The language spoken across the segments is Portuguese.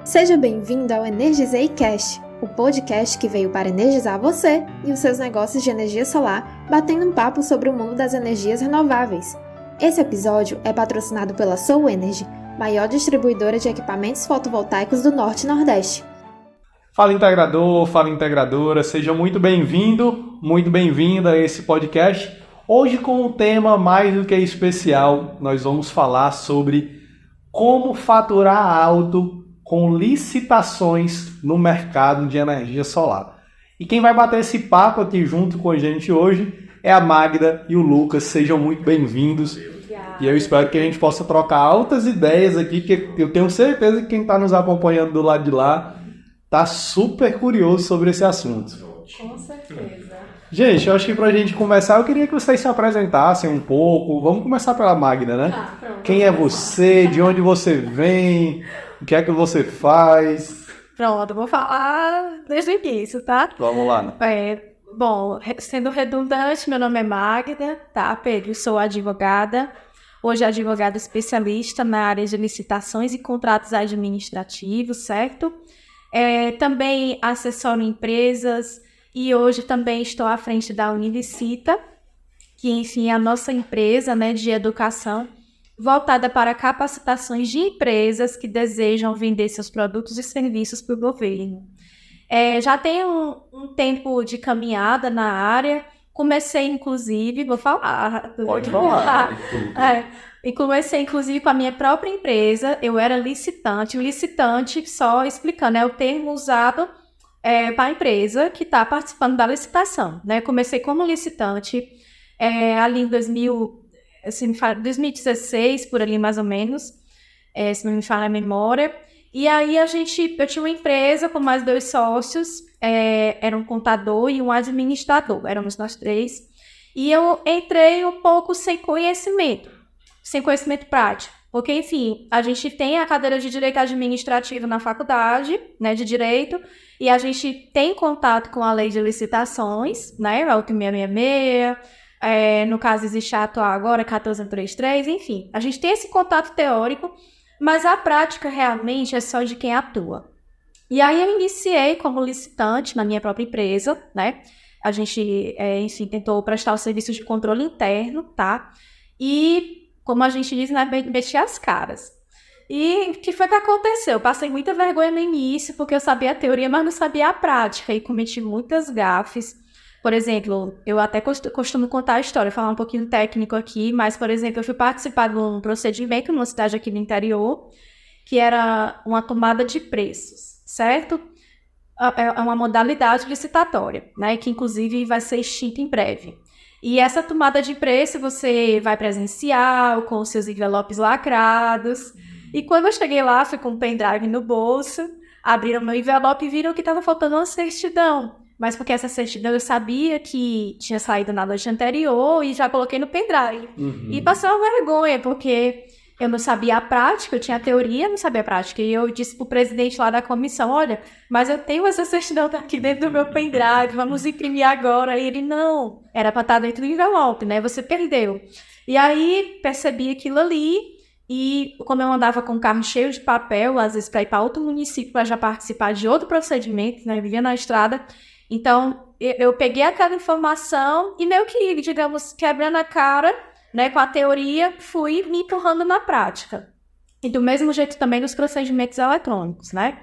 Seja bem-vindo ao Energizei Cast, o podcast que veio para energizar você e os seus negócios de energia solar, batendo um papo sobre o mundo das energias renováveis. Esse episódio é patrocinado pela Soul Energy, maior distribuidora de equipamentos fotovoltaicos do Norte e Nordeste. Fala integrador, fala integradora, seja muito bem-vindo, muito bem-vinda a esse podcast. Hoje com um tema mais do que especial, nós vamos falar sobre como faturar alto com licitações no mercado de energia solar. E quem vai bater esse papo aqui junto com a gente hoje é a Magda e o Lucas, sejam muito bem-vindos. E eu espero que a gente possa trocar altas ideias aqui, que eu tenho certeza que quem está nos acompanhando do lado de lá tá super curioso sobre esse assunto. Com certeza. Gente, eu acho que pra gente começar, eu queria que vocês se apresentassem um pouco. Vamos começar pela Magda, né? Pronto. Quem é você? De onde você vem? O que é que você faz? Pronto, vou falar desde o início, tá? Vamos lá, né? Bom, sendo redundante, meu nome é Magda, tá, Pedro? Sou advogada. Hoje advogada especialista na área de licitações e contratos administrativos, certo? Também assessoro empresas e hoje também estou à frente da Unilicita, que enfim é a nossa empresa, né, de educação voltada para capacitações de empresas que desejam vender seus produtos e serviços para o governo. Já tenho um tempo de caminhada na área, comecei inclusive, vou falar. Pode falar. E comecei, inclusive, com a minha própria empresa. Eu era licitante. O licitante, só explicando, é o termo usado para a empresa que está participando da licitação, né? Comecei como licitante ali em 2016, por ali mais ou menos, se não me falha a memória. E aí eu tinha uma empresa com mais 2 sócios, era um contador e um administrador, éramos nós 3. E eu entrei um pouco sem conhecimento prático, porque, enfim, a gente tem a cadeira de Direito Administrativo na faculdade, né, de Direito, e a gente tem contato com a lei de licitações, né, a 8666, no caso existe a atual agora, 1433, enfim, a gente tem esse contato teórico, mas a prática realmente é só de quem atua. E aí eu iniciei como licitante na minha própria empresa, né, a gente, enfim, tentou prestar o serviço de controle interno, tá, e como a gente diz, né, mexer as caras. E o que foi que aconteceu? Eu passei muita vergonha no início, porque eu sabia a teoria, mas não sabia a prática, e cometi muitas gafes. Por exemplo, eu até costumo contar a história, falar um pouquinho técnico aqui, mas, por exemplo, eu fui participar de um procedimento numa cidade aqui do interior, que era uma tomada de preços, certo? É uma modalidade licitatória, né, que inclusive vai ser extinta em breve. E essa tomada de preço você vai presencial, com os seus envelopes lacrados. E quando eu cheguei lá, fui com um pendrive no bolso, abriram meu envelope e viram que estava faltando uma certidão. Mas porque essa certidão eu sabia que tinha saído na noite anterior e já coloquei no pendrive. E passei uma vergonha, porque eu não sabia a prática, eu tinha a teoria, não sabia a prática. E eu disse pro presidente lá da comissão, olha, mas eu tenho essa certidão aqui dentro do meu pendrive, vamos imprimir agora. E ele, não, era para estar dentro do envelope, né? Você perdeu. E aí percebi aquilo ali, e como eu andava com o carro cheio de papel, às vezes para ir para outro município para já participar de outro procedimento, né? Eu vivia na estrada. Então, eu peguei aquela informação e meio que, digamos, quebrando a cara, né, com a teoria, fui me empurrando na prática. E do mesmo jeito também nos procedimentos eletrônicos, né?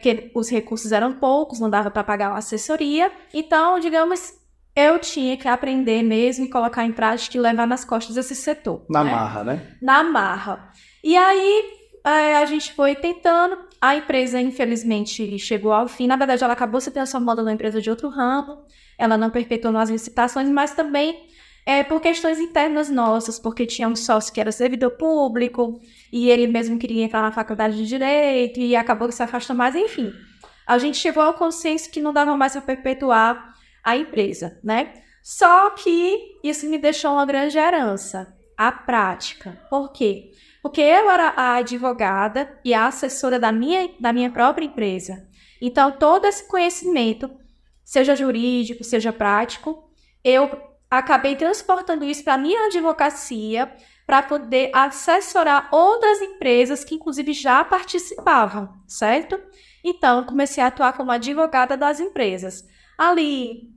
Que os recursos eram poucos, não dava para pagar uma assessoria. Então, digamos, eu tinha que aprender mesmo e colocar em prática e levar nas costas esse setor. Na marra, né? Na marra. E aí, a gente foi tentando. A empresa, infelizmente, chegou ao fim. Na verdade, ela acabou se transformando numa empresa de outro ramo. Ela não perpetuou as licitações, mas também por questões internas nossas, porque tinha um sócio que era servidor público e ele mesmo queria entrar na faculdade de Direito e acabou que se afastou mais, enfim. A gente chegou ao consenso que não dava mais para perpetuar a empresa, né? Só que isso me deixou uma grande herança, a prática. Por quê? Porque eu era a advogada e a assessora da minha própria empresa. Então, todo esse conhecimento, seja jurídico, seja prático, eu acabei transportando isso para a minha advocacia, para poder assessorar outras empresas que, inclusive, já participavam, certo? Então, eu comecei a atuar como advogada das empresas. Ali,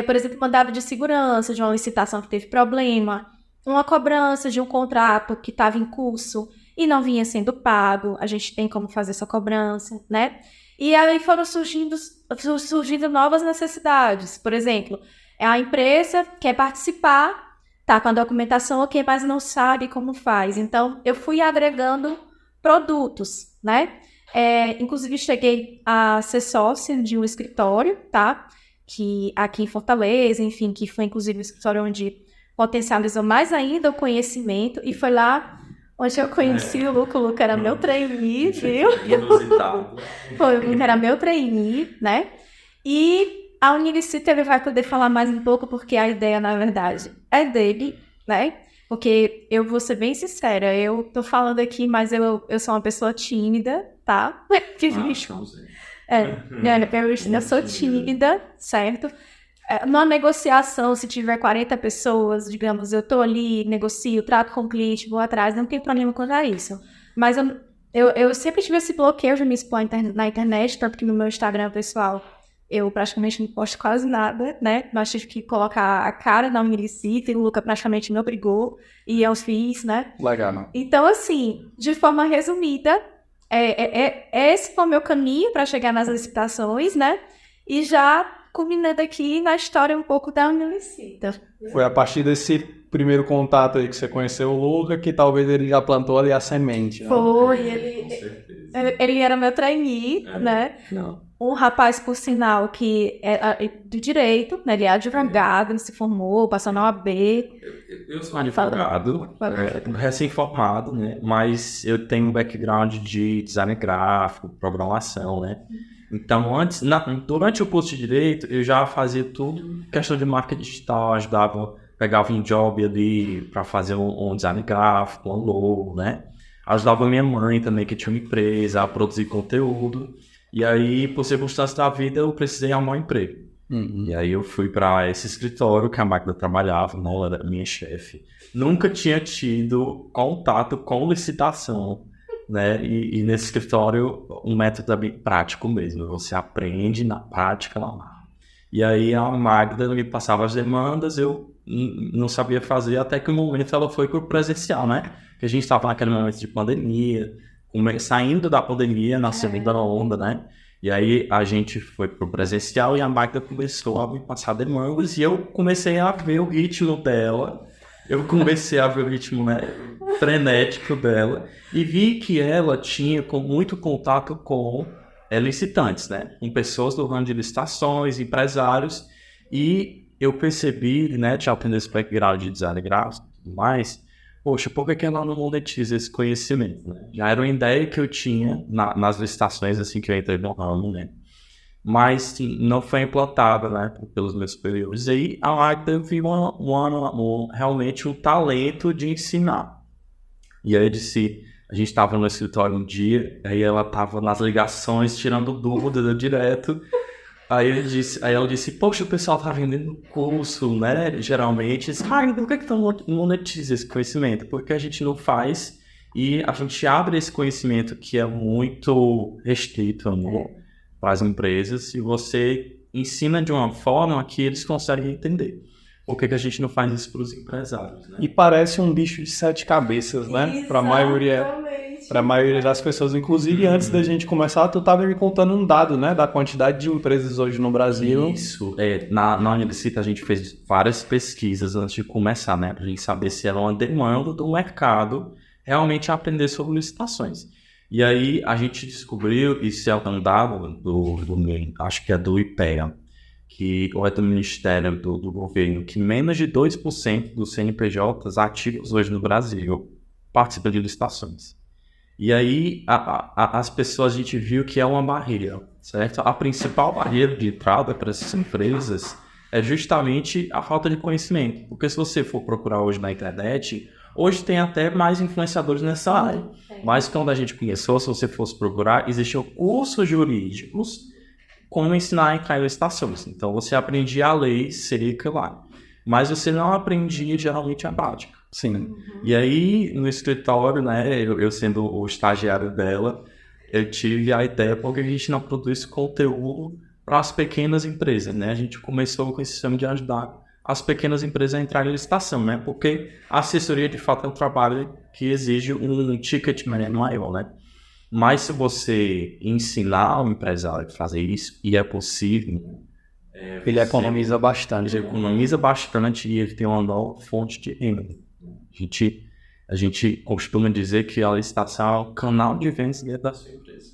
por exemplo, mandado de segurança de uma licitação que teve problema, uma cobrança de um contrato que estava em curso e não vinha sendo pago, a gente tem como fazer essa cobrança, né? E aí foram surgindo novas necessidades. Por exemplo, a empresa quer participar, tá com a documentação ok, mas não sabe como faz. Então, eu fui agregando produtos, né? Inclusive, cheguei a ser sócia de um escritório, tá? Que aqui em Fortaleza, enfim, que foi inclusive o escritório onde potencializou mais ainda o conhecimento, e foi lá onde eu conheci o Luca. O Luca era meu trainee, viu? Foi, o Luca era meu trainee, né? E a Unilicita ele vai poder falar mais um pouco, porque a ideia, na verdade, é dele, né? Porque eu vou ser bem sincera, eu tô falando aqui, mas eu sou uma pessoa tímida, tá? Eu sou tímida, certo? Numa negociação, se tiver 40 pessoas, digamos, eu tô ali, negocio, trato com o cliente, vou atrás, não tem problema quanto a isso. Mas eu sempre tive esse bloqueio de me expor na internet, tanto que no meu Instagram pessoal eu praticamente não posto quase nada, né? Mas tive que colocar a cara na Unilicita e o Luca praticamente me obrigou e eu fiz, né? Legal, não? Então, assim, de forma resumida, esse foi o meu caminho para chegar nas licitações, né? E já culminando aqui na história um pouco da Unilicita. Foi a partir desse primeiro contato aí que você conheceu o Luca que talvez ele já plantou ali a semente, né? Foi, ele era meu trainee, né? Não. Um rapaz, por sinal, que é do direito, né? Ele é advogado, ele se formou, passou na OAB. Eu sou advogado, recém-formado, né? Mas eu tenho um background de design gráfico, programação, né? Então, durante o curso de Direito, eu já fazia tudo, questão de marca digital, pegava um job ali para fazer um design gráfico, um logo, né? Ajudava minha mãe também, que tinha uma empresa, a produzir conteúdo. E aí, por circunstâncias da vida, eu precisei arrumar um emprego. E aí eu fui para esse escritório que a Magda trabalhava, não era minha chefe. Nunca tinha tido contato com licitação, né? E nesse escritório, um método é bem prático mesmo. Você aprende na prática lá. E aí a Magda me passava as demandas, eu não sabia fazer, até que um momento ela foi para o presencial, né? Que a gente estava naquele momento de pandemia, saindo da pandemia, na segunda onda, né? E aí a gente foi pro presencial e a Magda começou a me passar demandas e eu comecei a ver o ritmo dela. Eu comecei a ver o ritmo, né, frenético dela e vi que ela tinha muito contato com licitantes, né? Com pessoas do ramo de licitações, empresários, e eu percebi, né, já tendo esse background de design gráfico e tudo mais, poxa, por que ela não monetiza esse conhecimento, né? Já era uma ideia que eu tinha nas licitações, assim, que eu entrei no ramo, né? Mas não foi implantada, né, pelos meus superiores. E aí a Magda viu realmente um talento de ensinar. E aí a gente estava no escritório um dia, aí ela estava nas ligações, tirando dúvida direto. Aí ela disse, poxa, o pessoal tá vendendo curso, né, geralmente. Por que não monetiza esse conhecimento? Porque a gente não faz e a gente abre esse conhecimento que é muito restrito, né, para as empresas, e você ensina de uma forma que eles conseguem entender. Por que a gente não faz isso para os empresários, né? E parece um bicho de 7 cabeças, né? Para a maioria das pessoas. Inclusive, antes da gente começar, tu estava me contando um dado, né? Da quantidade de empresas hoje no Brasil. Isso. Na Unilicita a gente fez várias pesquisas antes de começar, né? Para a gente saber se era uma demanda do mercado realmente aprender sobre licitações. E aí a gente descobriu, isso é um dado acho que é do IPEA, que é do Ministério do Governo, que menos de 2% dos CNPJs ativos hoje no Brasil participam de licitações. E aí as pessoas, a gente viu que é uma barreira, certo? A principal barreira de entrada para essas empresas é justamente a falta de conhecimento. Porque se você for procurar hoje na internet, hoje tem até mais influenciadores nessa área. Mas quando a gente começou, se você fosse procurar, existiam cursos jurídicos como ensinar a entrar em licitações. Então você aprendia a lei seca lá, mas você não aprendia geralmente a prática. Sim. E aí, no escritório, né, eu sendo o estagiário dela, eu tive a ideia, porque a gente não produz conteúdo para as pequenas empresas, né? A gente começou com esse sistema de ajudar as pequenas empresas a entrarem em licitação, né? Porque a assessoria, de fato, é um trabalho que exige um ticket maior, né? Mas se você ensinar o empresário a fazer isso, e é possível... Ele economiza bastante. Ele economiza bastante e ele tem uma nova fonte de renda. A gente costuma dizer que a licitação é o canal de vendas dentro da sua empresa.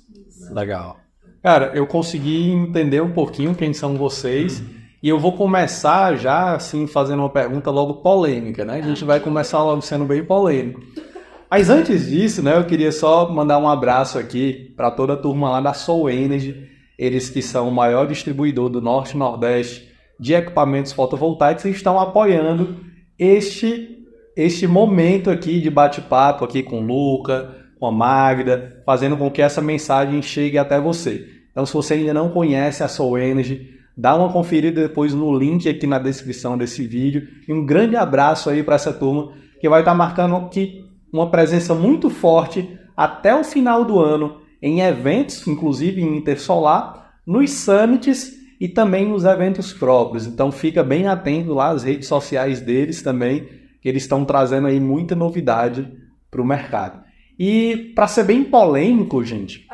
Legal. Cara, eu consegui entender um pouquinho quem são vocês e eu vou começar já, assim, fazendo uma pergunta logo polêmica, né? A gente vai começar logo sendo bem polêmico. Mas antes disso, né, eu queria só mandar um abraço aqui para toda a turma lá da Soul Energy, eles que são o maior distribuidor do Norte e Nordeste de equipamentos fotovoltaicos e estão apoiando este momento aqui de bate-papo aqui com o Luca, com a Magda, fazendo com que essa mensagem chegue até você. Então, se você ainda não conhece a Soul Energy, dá uma conferida depois no link aqui na descrição desse vídeo. E um grande abraço aí para essa turma que vai estar marcando aqui uma presença muito forte até o final do ano em eventos, inclusive em Intersolar, nos summits e também nos eventos próprios. Então, fica bem atento lá às redes sociais deles também, que eles estão trazendo aí muita novidade para o mercado. E para ser bem polêmico, gente,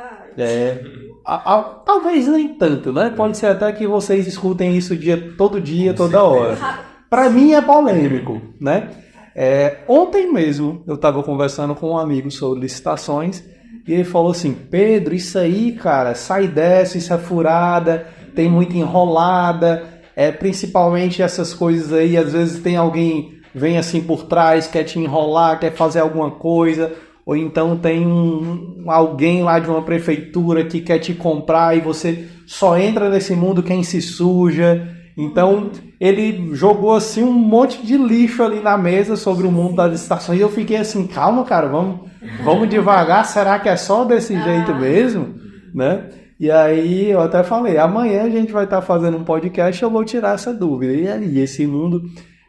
talvez nem tanto, né? Pode ser até que vocês escutem isso todo dia, toda hora. Para mim é polêmico, né? Ontem mesmo eu estava conversando com um amigo sobre licitações e ele falou assim: Pedro, isso aí, cara, sai dessa, isso é furada, tem muita enrolada, principalmente essas coisas aí, às vezes tem alguém vem assim por trás, quer te enrolar, quer fazer alguma coisa, ou então tem alguém lá de uma prefeitura que quer te comprar e você só entra nesse mundo quem se suja. Então, ele jogou assim um monte de lixo ali na mesa sobre o mundo das licitações e eu fiquei assim, calma, cara, vamos devagar, será que é só desse jeito mesmo? Né? E aí eu até falei, amanhã a gente vai estar fazendo um podcast e eu vou tirar essa dúvida. E aí, esse mundo...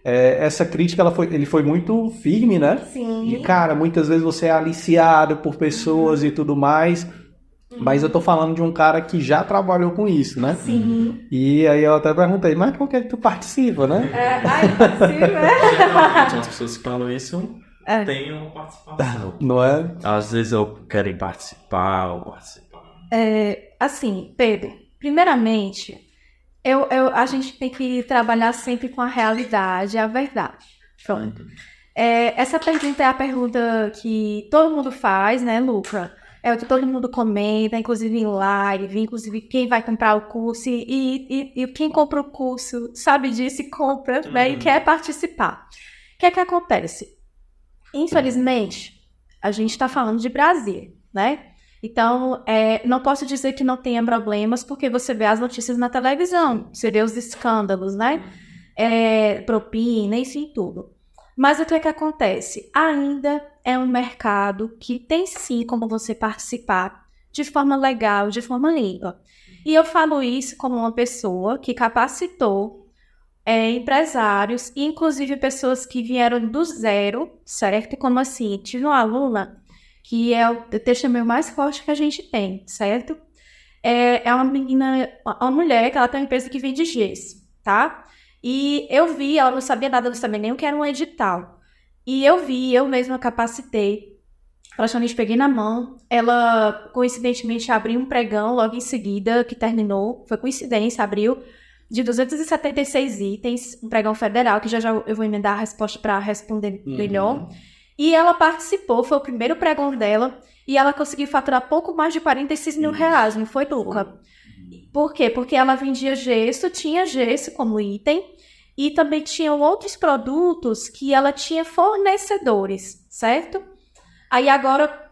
essa crítica ele foi muito firme, né? Sim. E, cara, muitas vezes você é aliciado por pessoas e tudo mais, mas eu tô falando de um cara que já trabalhou com isso, né? Sim. E aí eu até perguntei, mas por que tu participa, né? As pessoas que falam isso têm uma participação. Não é? Às vezes eu quero participar ou participar. Assim, Pedro, primeiramente... a gente tem que trabalhar sempre com a realidade e a verdade. Pronto. Essa pergunta é a pergunta que todo mundo faz, né, Luca? É o que todo mundo comenta, inclusive em live, inclusive quem vai comprar o curso e quem compra o curso sabe disso e compra, né, e quer participar. O que é que acontece? Infelizmente, a gente está falando de Brasília, né? Então, não posso dizer que não tenha problemas, porque você vê as notícias na televisão, você vê os escândalos, né? Propina, enfim, tudo. Mas o que é que acontece? Ainda é um mercado que tem sim como você participar de forma legal, de forma limpa. E eu falo isso como uma pessoa que capacitou empresários, inclusive pessoas que vieram do zero, certo? Como assim? Tive uma aluna que é o testemunho mais forte que a gente tem, certo? É uma menina, uma mulher que ela tem uma empresa que vende gesso, tá? E eu vi, ela não sabia nada, não sabia nem o que era um edital. E eu mesma capacitei, praticamente peguei na mão, ela coincidentemente abriu um pregão logo em seguida, que terminou, foi coincidência, abriu, de 276 itens, um pregão federal, que já eu vou emendar a resposta para responder melhor. E ela participou, foi o primeiro pregão dela, e ela conseguiu faturar pouco mais de 46 mil reais, não foi, Luca? Por quê? Porque ela vendia gesso, tinha gesso como item, e também tinham outros produtos que ela tinha fornecedores, certo? Aí agora,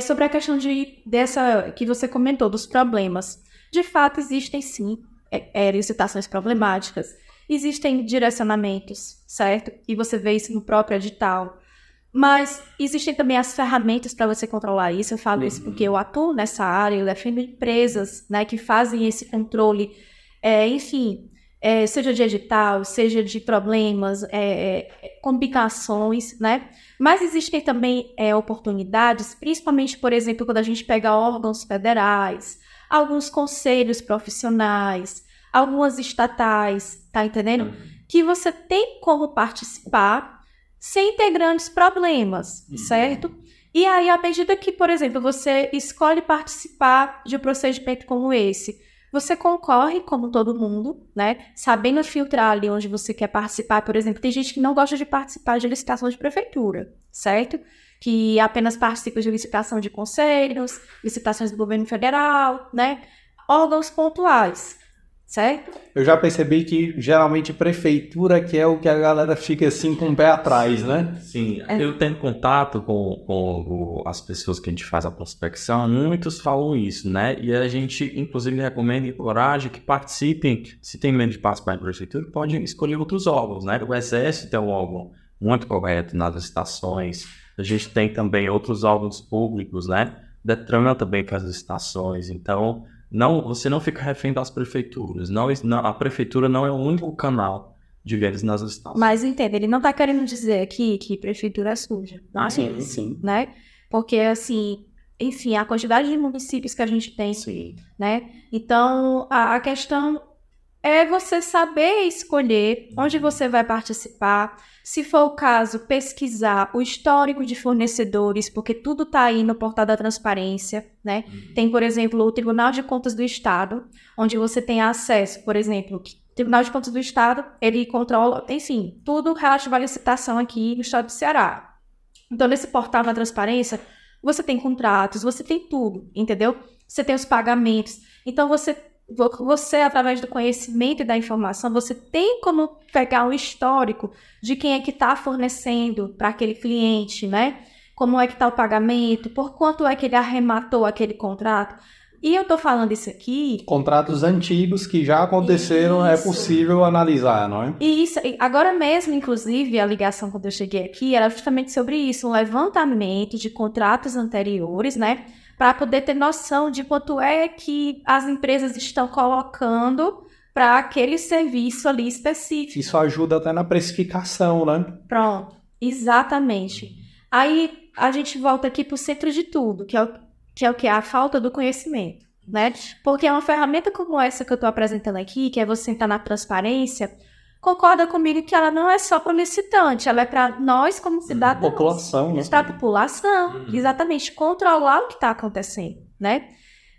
sobre a questão dessa que você comentou, dos problemas. De fato, existem sim licitações problemáticas, existem direcionamentos, certo? E você vê isso no próprio edital. Mas existem também as ferramentas para você controlar isso. Eu falo isso porque eu atuo nessa área, eu defendo empresas, né, que fazem esse controle, enfim, seja de edital, seja de problemas, complicações, né? Mas existem também oportunidades, principalmente, por exemplo, quando a gente pega órgãos federais, alguns conselhos profissionais, algumas estatais, tá entendendo? Que você tem como participar sem ter grandes problemas, certo? E aí, à medida que, por exemplo, você escolhe participar de um procedimento como esse, você concorre, como todo mundo, né? Sabendo filtrar ali onde você quer participar. Por exemplo, tem gente que não gosta de participar de licitação de prefeitura, certo? Que apenas participa de licitação de conselhos, licitações do governo federal, né? Órgãos pontuais, certo? Eu já percebi que geralmente prefeitura que é o que a galera fica assim com o pé atrás, né? Sim, eu tenho contato com as pessoas que a gente faz a prospecção, muitos falam isso, né? E a gente, inclusive, recomenda e encoraja que participem, se tem medo de participar em prefeitura, pode escolher outros órgãos, né? O Exército é um órgão muito correto nas licitações, a gente tem também outros órgãos públicos, né? Detran também faz licitações, então você não fica refém das prefeituras, a prefeitura não é o único canal de vendas nas licitações. Mas entenda, ele não está querendo dizer aqui que prefeitura é suja. Não é isso, sim. Né? Porque, assim, enfim, a quantidade de municípios que a gente tem, Sim. né? Então, a questão é você saber escolher onde você vai participar. Se for o caso, pesquisar o histórico de fornecedores, porque tudo está aí no portal da transparência, né? Tem, por exemplo, o Tribunal de Contas do Estado, onde você tem acesso, por exemplo, o Tribunal de Contas do Estado, ele controla, enfim, tudo relativo à licitação aqui no estado do Ceará. Então, nesse portal da transparência, você tem contratos, você tem tudo, entendeu? Você tem os pagamentos. Então, você, através do conhecimento e da informação, você tem como pegar um histórico de quem é que está fornecendo para aquele cliente, né? Como é que está o pagamento, por quanto é que ele arrematou aquele contrato. E eu estou falando isso aqui... Contratos antigos que já aconteceram, é possível analisar, não é? E isso, agora mesmo, inclusive, a ligação quando eu cheguei aqui era justamente sobre isso, um levantamento de contratos anteriores, né? Para poder ter noção de quanto é que as empresas estão colocando para aquele serviço ali específico. Isso ajuda até na precificação, né? Pronto, exatamente. Aí a gente volta aqui para o centro de tudo, que é o que? A falta do conhecimento, né? Porque uma ferramenta como essa que eu estou apresentando aqui, que é você entrar na transparência, concorda comigo que ela não é só para o licitante, ela é para nós como cidadãos. População, né? Para a população, exatamente, controlar o que está acontecendo, né?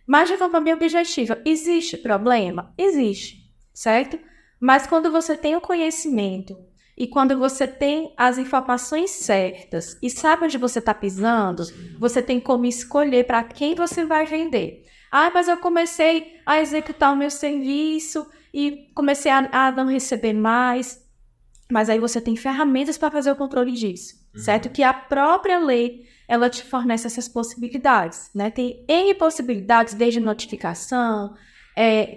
Mas de forma bem objetiva, existe problema? Existe, certo? Mas quando você tem o conhecimento e quando você tem as informações certas e sabe onde você está pisando, você tem como escolher para quem você vai vender. Ah, mas eu comecei a executar o meu serviço e comecei a não receber mais. Mas aí você tem ferramentas para fazer o controle disso, certo? Que a própria lei, ela te fornece essas possibilidades, né? Tem N possibilidades, desde notificação,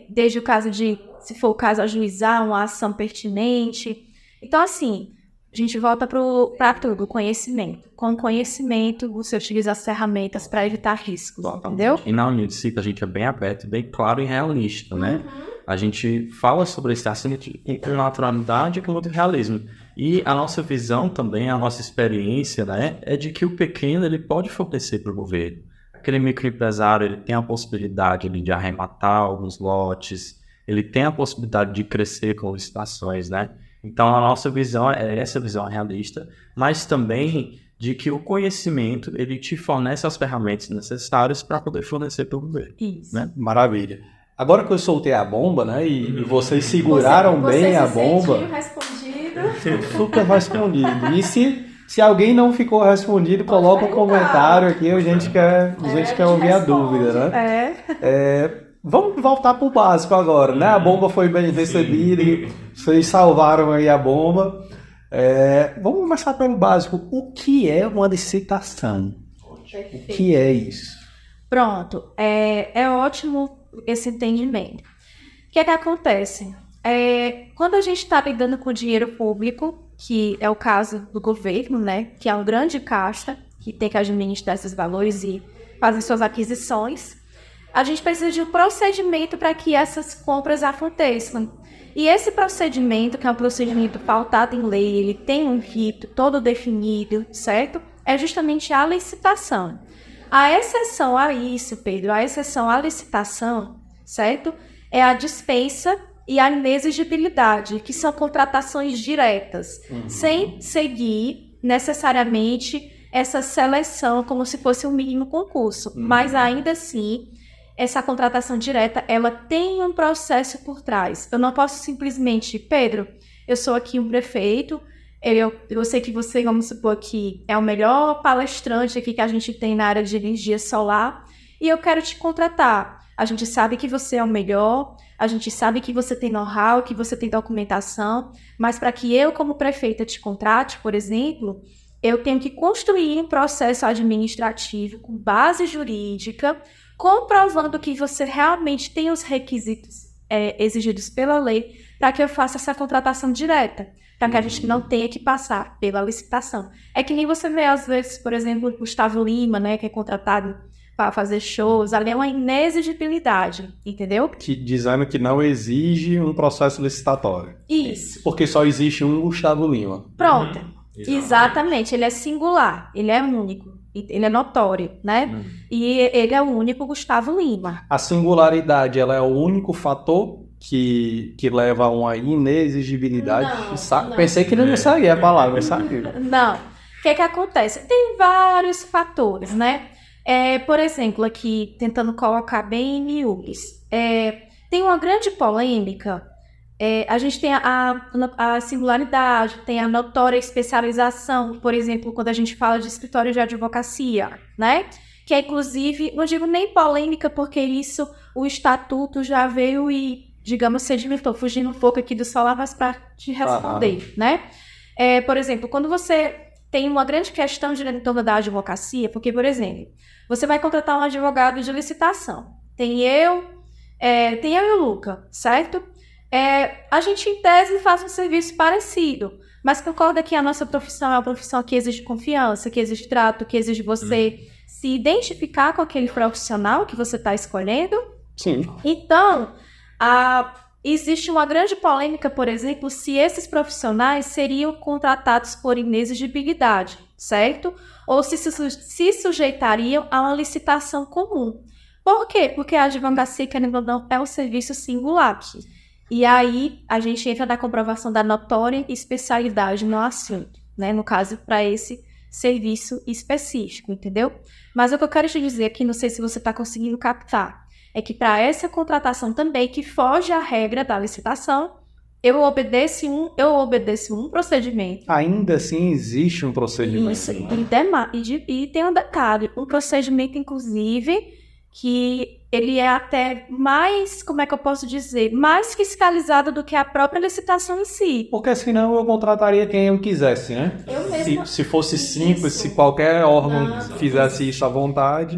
desde o caso de, se for o caso, ajuizar uma ação pertinente. Então, assim, a gente volta para tudo, o conhecimento. Com o conhecimento, você utiliza as ferramentas para evitar riscos, entendeu? E na Unicita a gente é bem aberto, bem claro e realista, né? A gente fala sobre esse assunto com naturalidade e com muito realismo. E a nossa visão também, a nossa experiência, né, é de que o pequeno ele pode fornecer para o governo. Aquele microempresário ele tem a possibilidade de arrematar alguns lotes, ele tem a possibilidade de crescer com licitações, né? Então, a nossa visão é essa visão realista, mas também de que o conhecimento, ele te fornece as ferramentas necessárias para poder fornecer para o governo. Isso. Né? Maravilha. Agora que eu soltei a bomba, né, e vocês seguraram bem a bomba... Super respondido. E se alguém não ficou respondido, coloca um comentário aqui, a gente quer ouvir a dúvida, né? Vamos voltar para o básico agora, né? A bomba foi bem recebida, vocês salvaram aí a bomba. Vamos começar pelo básico. O que é uma licitação? Perfeito. O que é isso? Pronto. É ótimo esse entendimento. O que é que acontece? Quando a gente está lidando com dinheiro público, que é o caso do governo, né? Que é um grande caixa, que tem que administrar esses valores e fazer suas aquisições, a gente precisa de um procedimento para que essas compras aconteçam. E esse procedimento, que é um procedimento pautado em lei, ele tem um rito todo definido, certo? É justamente a licitação. A exceção a isso, Pedro, a exceção à licitação, certo? É a dispensa e a inexigibilidade, que são contratações diretas, sem seguir necessariamente essa seleção como se fosse um mínimo concurso. Mas ainda assim, essa contratação direta, ela tem um processo por trás. Eu não posso simplesmente, Pedro, eu sou aqui um prefeito, eu sei que você, vamos supor que é o melhor palestrante aqui que a gente tem na área de energia solar, e eu quero te contratar. A gente sabe que você é o melhor, a gente sabe que você tem know-how, que você tem documentação, mas para que eu, como prefeita, te contrate, por exemplo, eu tenho que construir um processo administrativo com base jurídica, comprovando que você realmente tem os requisitos exigidos pela lei para que eu faça essa contratação direta, para que a gente não tenha que passar pela licitação. É que nem você vê, às vezes, por exemplo, o Gustavo Lima, né, que é contratado para fazer shows, ali é uma inexigibilidade, entendeu? Dizendo que não exige um processo licitatório. Isso. Porque só existe um Gustavo Lima. Pronto. Exatamente. Ele é singular, ele é único, ele é notório, né? E ele é o único Gustavo Lima. A singularidade, ela é o único fator que leva a uma inexigibilidade? Não. Pensei que ele não sabia a palavra, mas sabia. Não. O que acontece? Tem vários fatores, né? Por exemplo, aqui, tentando colocar bem em miúdos, tem uma grande polêmica. A gente tem a singularidade, tem a notória especialização, por exemplo, quando a gente fala de escritório de advocacia, né? Que é, inclusive, não digo nem polêmica, porque isso, o estatuto já veio e, digamos, sedimentou, fugindo um pouco aqui do solar, mas para te responder, né? Por exemplo, quando você tem uma grande questão em torno da advocacia, porque, por exemplo, você vai contratar um advogado de licitação. Tem eu e o Luca, certo? A gente, em tese, faz um serviço parecido, mas concorda que a nossa profissão é uma profissão que exige confiança, que exige trato, que exige você se identificar com aquele profissional que você está escolhendo? Sim. Então, existe uma grande polêmica, por exemplo, se esses profissionais seriam contratados por inexigibilidade, certo? Ou se sujeitariam a uma licitação comum. Por quê? Porque a advocacia, querendo ou não, é um serviço singular. E aí, a gente entra na comprovação da notória especialidade no assunto, né? No caso, para esse serviço específico, entendeu? Mas o que eu quero te dizer aqui, não sei se você está conseguindo captar, é que para essa contratação também, que foge à regra da licitação, eu obedeço um procedimento. Ainda assim existe um procedimento. Isso, e tem um detalhe, um procedimento, inclusive, que ele é até mais, como é que eu posso dizer, mais fiscalizado do que a própria licitação em si. Porque senão eu contrataria quem eu quisesse, né? Eu mesma. Se fosse simples, se qualquer órgão fizesse isso à vontade.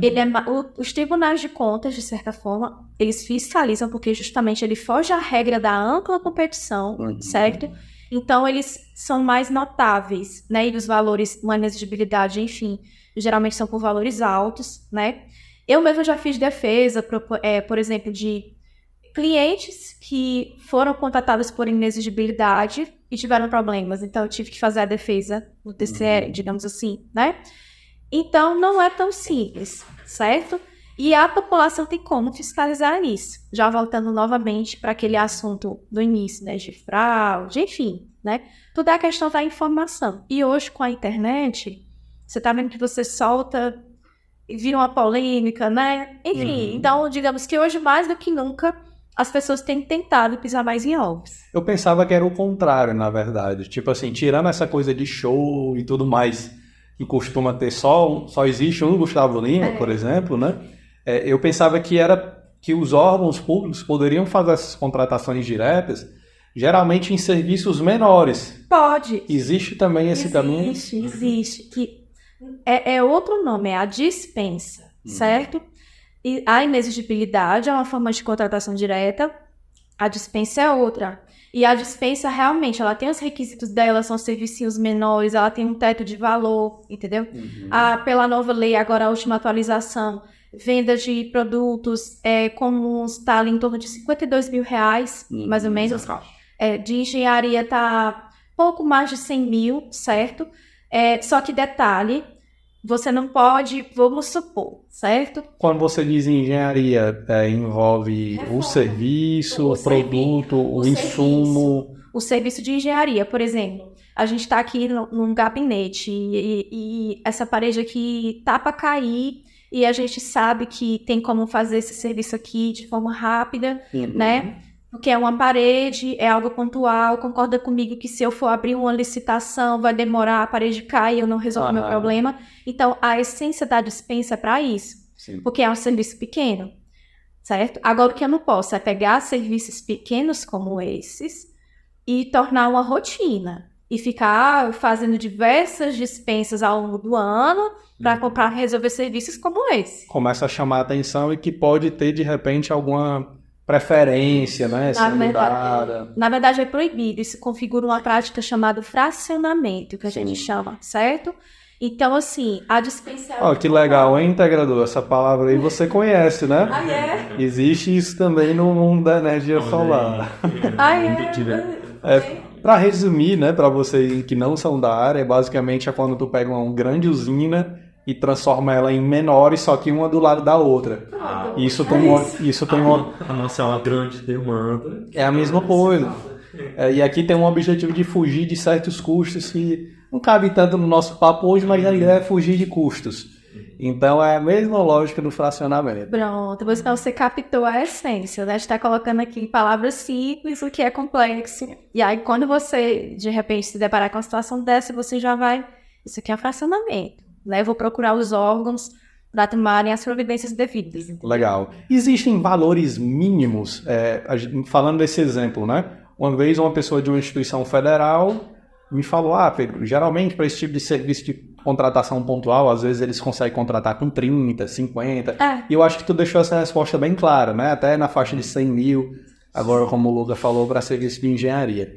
Os tribunais de contas, de certa forma, eles fiscalizam porque justamente ele foge à regra da ampla competição, certo? Então, eles são mais notáveis, né? E os valores, uma inexigibilidade, enfim, geralmente são por valores altos, né? Eu mesma já fiz defesa, por exemplo, de clientes que foram contratados por inexigibilidade e tiveram problemas. Então, eu tive que fazer a defesa no TCE, digamos assim, né? Então, não é tão simples, certo? E a população tem como fiscalizar isso. Já voltando novamente para aquele assunto do início, né? De fraude, enfim, né? Tudo é a questão da informação. E hoje, com a internet, você está vendo que você solta e vira uma polêmica, né? Enfim, então, digamos que hoje, mais do que nunca, as pessoas têm tentado pisar mais em ovos. Eu pensava que era o contrário, na verdade. Tipo assim, tirando essa coisa de show e tudo mais, que costuma ter só existe um Gustavo Lima, por exemplo, né? Eu pensava que os órgãos públicos poderiam fazer essas contratações diretas, geralmente em serviços menores. Pode. Existe também esse caminho? Existe. Que é outro nome, é a dispensa, certo? E a inexigibilidade é uma forma de contratação direta, a dispensa é outra. E a dispensa, realmente, ela tem os requisitos dela, são serviços menores, ela tem um teto de valor, entendeu? Pela nova lei, agora a última atualização, venda de produtos comuns está ali em torno de R$52 mil, mais ou menos. De engenharia está pouco mais de 100 mil, certo? Só que detalhe, você não pode, vamos supor, certo? Quando você diz engenharia, envolve o serviço, o produto, o insumo... O serviço de engenharia, por exemplo. A gente está aqui num gabinete e essa parede aqui tá para cair e a gente sabe que tem como fazer esse serviço aqui de forma rápida, né? Porque é uma parede, é algo pontual. Concorda comigo que se eu for abrir uma licitação, vai demorar, a parede cai e eu não resolvo o meu problema. Então, a essência da dispensa é para isso. Sim. Porque é um serviço pequeno, certo? Agora, o que eu não posso é pegar serviços pequenos como esses e tornar uma rotina. E ficar fazendo diversas dispensas ao longo do ano para resolver serviços como esse. Começa a chamar a atenção e que pode ter, de repente, alguma preferência, né? Na verdade, é proibido. Isso configura uma prática chamada fracionamento, que a gente chama, certo? Então, assim, a dispensa... Que legal, hein, integrador? Essa palavra aí você conhece, né? Existe isso também no mundo da energia solar. Para resumir, né, para vocês que não são da área, basicamente é quando tu pega uma grande usina e transforma ela em menores, só que uma do lado da outra. Isso tem uma... A nossa é uma grande demanda. É a mesma coisa. E aqui tem um objetivo de fugir de certos custos que não cabe tanto no nosso papo hoje, mas a ideia é fugir de custos. Então é a mesma lógica do fracionamento. Pronto, você captou a essência, né? A gente está colocando aqui em palavras simples o que é complexo. E aí, quando você, de repente, se deparar com uma situação dessa, você já vai... Isso aqui é fracionamento, né? Eu vou procurar os órgãos para tomarem as providências devidas. Legal. Existem valores mínimos, falando desse exemplo, né? Uma vez uma pessoa de uma instituição federal me falou, Pedro, geralmente para esse tipo de serviço de contratação pontual, às vezes eles conseguem contratar com 30, 50. E eu acho que tu deixou essa resposta bem clara, né? Até na faixa de 100 mil, agora como o Luca falou, para serviço de engenharia.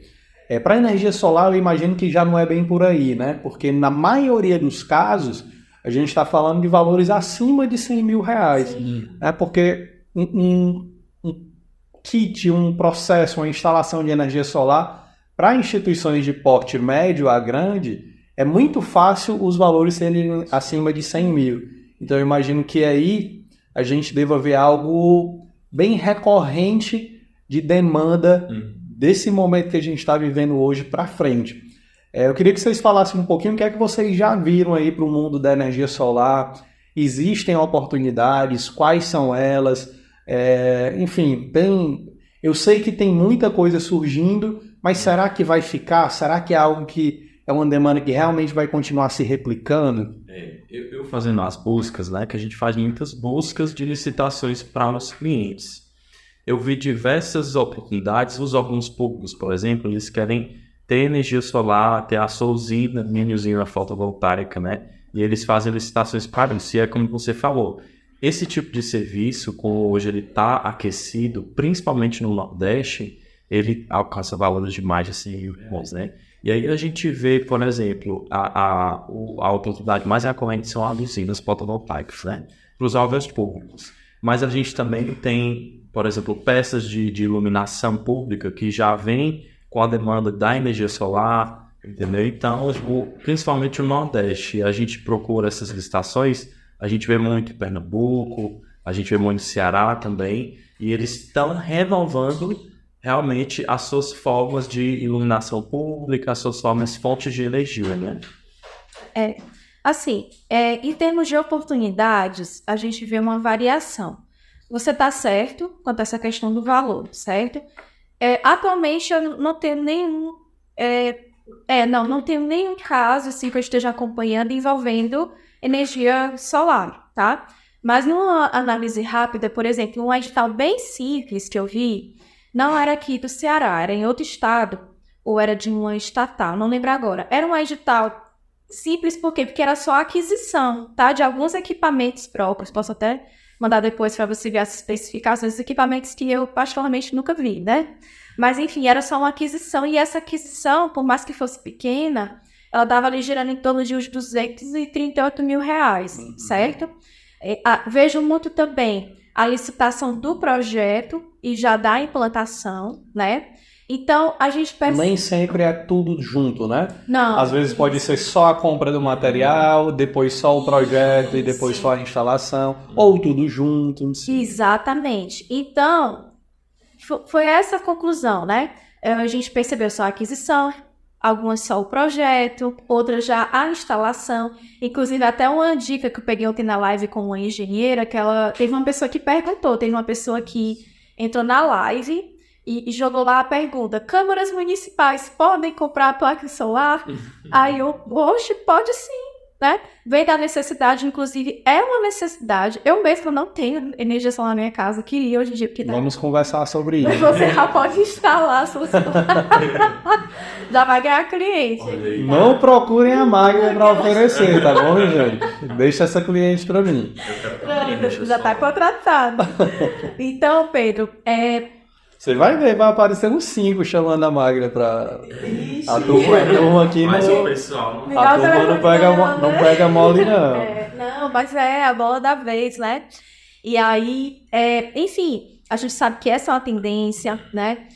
Para energia solar, eu imagino que já não é bem por aí, né? Porque na maioria dos casos, a gente está falando de valores acima de 100 mil reais. Né? Porque um kit, um processo, uma instalação de energia solar, para instituições de porte médio a grande, é muito fácil os valores serem acima de 100 mil. Então, eu imagino que aí a gente deva ver algo bem recorrente de demanda desse momento que a gente está vivendo hoje para frente. Eu queria que vocês falassem um pouquinho o que é que vocês já viram aí para o mundo da energia solar. Existem oportunidades? Quais são elas? Enfim, eu sei que tem muita coisa surgindo, mas será que vai ficar? Será que é algo que é uma demanda que realmente vai continuar se replicando? Eu fazendo as buscas, né, que a gente faz muitas buscas de licitações para nossos clientes. Eu vi diversas oportunidades. Os órgãos públicos, por exemplo, eles querem ter energia solar, ter a sua usina, mini usina fotovoltaica, né? E eles fazem licitações para isso. E é como você falou, esse tipo de serviço, como hoje ele está aquecido, principalmente no Nordeste, ele alcança valores de mais de 100 mil reais, né? E aí a gente vê, por exemplo, a oportunidade mais recorrente são as usinas fotovoltaicas, né? Para os órgãos públicos. Mas a gente também tem, por exemplo, peças de iluminação pública que já vem com a demanda da energia solar, entendeu? Então, principalmente no Nordeste, a gente procura essas licitações, a gente vê muito em Pernambuco, a gente vê muito no Ceará também, e eles estão renovando realmente as suas formas de iluminação pública, as suas formas fontes de energia, né? Em termos de oportunidades, a gente vê uma variação. Você está certo quanto a essa questão do valor, certo? Atualmente eu não tenho nenhum... não tenho nenhum caso assim, que eu esteja acompanhando envolvendo energia solar, tá? Mas numa análise rápida, por exemplo, um edital bem simples que eu vi, não era aqui do Ceará, era em outro estado, ou era de uma estatal, não lembro agora. Era um edital simples, por quê? Porque era só a aquisição, tá? De alguns equipamentos próprios. Posso até mandar depois para você ver as especificações dos equipamentos que eu particularmente nunca vi, né? Mas, enfim, era só uma aquisição. E essa aquisição, por mais que fosse pequena, ela dava ali girando em torno de uns 238 mil reais, certo? Vejo muito também a licitação do projeto e já da implantação, né? Então, a gente percebe... Nem sempre é tudo junto, né? Não. Às vezes pode ser só a compra do material, depois só o projeto e depois só a instalação, ou tudo junto. Exatamente. Então, foi essa a conclusão, né? A gente percebeu só a aquisição, algumas só o projeto, outras já a instalação. Inclusive, até uma dica que eu peguei ontem na live com uma engenheira, que ela teve uma pessoa que perguntou, teve uma pessoa que entrou na live e jogou lá a pergunta: câmaras municipais podem comprar placa solar? Aí eu, hoje pode sim, né? Vem da necessidade, inclusive é uma necessidade. Eu mesmo não tenho energia solar na minha casa, queria hoje em dia. Porque Vamos conversar sobre isso. você já pode instalar sua já vai ganhar cliente. Não procurem a Magna para oferecer, tá bom, gente? Deixa essa cliente para mim. Já tá contratado. Então, Pedro, Você vai ver, vai aparecer uns 5 chamando a Magna para a turma aqui. Mas não, o pessoal... a turma não pega mole, não. Não, mas é a bola da vez, né? E aí, enfim, a gente sabe que essa é uma tendência, né?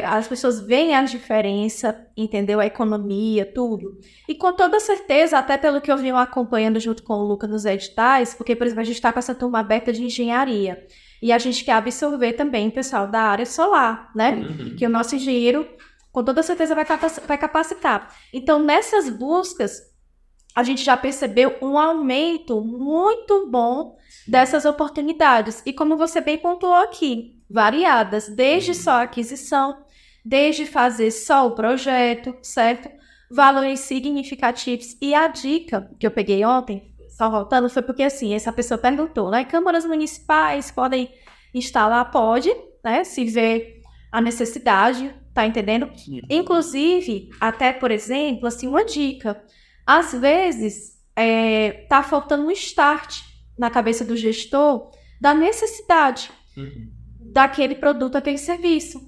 As pessoas veem a diferença, entendeu? A economia, tudo. E com toda certeza, até pelo que eu vim acompanhando junto com o Lucas nos editais, porque, por exemplo, a gente está com essa turma aberta de engenharia. E a gente quer absorver também o pessoal da área solar, né? Que o nosso engenheiro, com toda certeza, vai capacitar. Então, nessas buscas, a gente já percebeu um aumento muito bom dessas oportunidades. E como você bem pontuou aqui, variadas, desde só a aquisição, desde fazer só o projeto, certo? Valores significativos. E a dica que eu peguei ontem, só voltando, foi porque assim, essa pessoa perguntou, né? Câmaras municipais podem instalar? Pode, né? Se vê a necessidade, tá entendendo? Inclusive, até, por exemplo, assim, uma dica. Às vezes, tá faltando um start na cabeça do gestor da necessidade daquele produto, aquele serviço.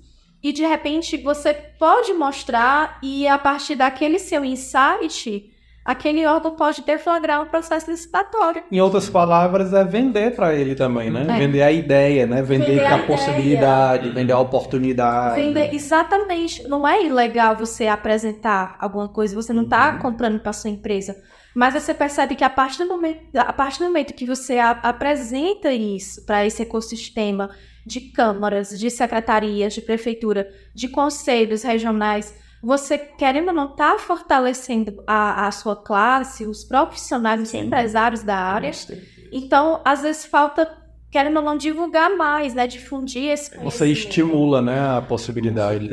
E, de repente, você pode mostrar e, a partir daquele seu insight, aquele órgão pode deflagrar um processo licitatório. Em outras palavras, é vender para ele também, né? Vender a ideia, né? Vender a possibilidade, vender a oportunidade. Exatamente. Não é ilegal você apresentar alguma coisa, você não está comprando para sua empresa. Mas você percebe que a partir do momento que você apresenta isso para esse ecossistema de câmaras, de secretarias, de prefeitura, de conselhos regionais, você, querendo ou não, está fortalecendo a sua classe, os profissionais, os empresários da área. Então, às vezes, falta, querendo ou não, divulgar mais, né? Difundir esse conhecimento. Você estimula, né, a possibilidade.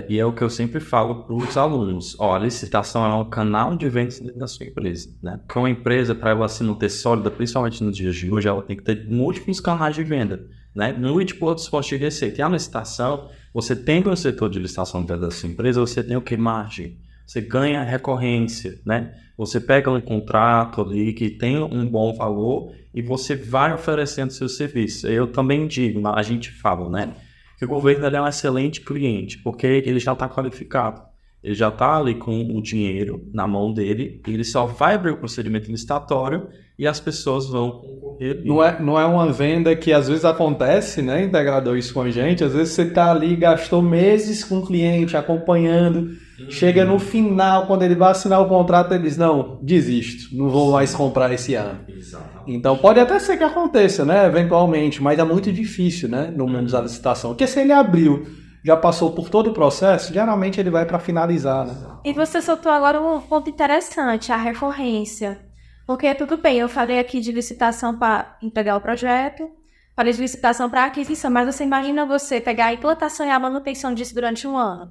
E é o que eu sempre falo para os alunos. A licitação é um canal de vendas da sua empresa, né? Porque uma empresa, para ela se manter sólida, principalmente nos dias de hoje, ela tem que ter múltiplos canais de venda, né? Múltiplos fontes de receita. E a licitação, você tem no setor de licitação dentro da sua empresa, você tem o que? Margem. Você ganha recorrência, né? Você pega um contrato ali que tem um bom valor e você vai oferecendo seu serviço. Eu também digo, a gente fala, né? Que o governo é um excelente cliente, porque ele já está qualificado. Ele já está ali com o dinheiro na mão dele, e ele só vai abrir o procedimento licitatório e as pessoas vão concorrer. Não é uma venda que às vezes acontece, né, integrador, isso com a gente. Às vezes você está ali, gastou meses com o cliente, acompanhando. Chega no final, quando ele vai assinar o contrato, ele diz: não, desisto, não vou mais comprar esse ano. Exatamente. Então pode até ser que aconteça, né, eventualmente, mas é muito difícil, né, no mundo da licitação. Porque se ele abriu, já passou por todo o processo, geralmente ele vai para finalizar, né? E você soltou agora um ponto interessante, a recorrência. Porque tudo bem, eu falei aqui de licitação para entregar o projeto, falei de licitação para aquisição, mas você imagina você pegar a implantação e a manutenção disso durante um ano.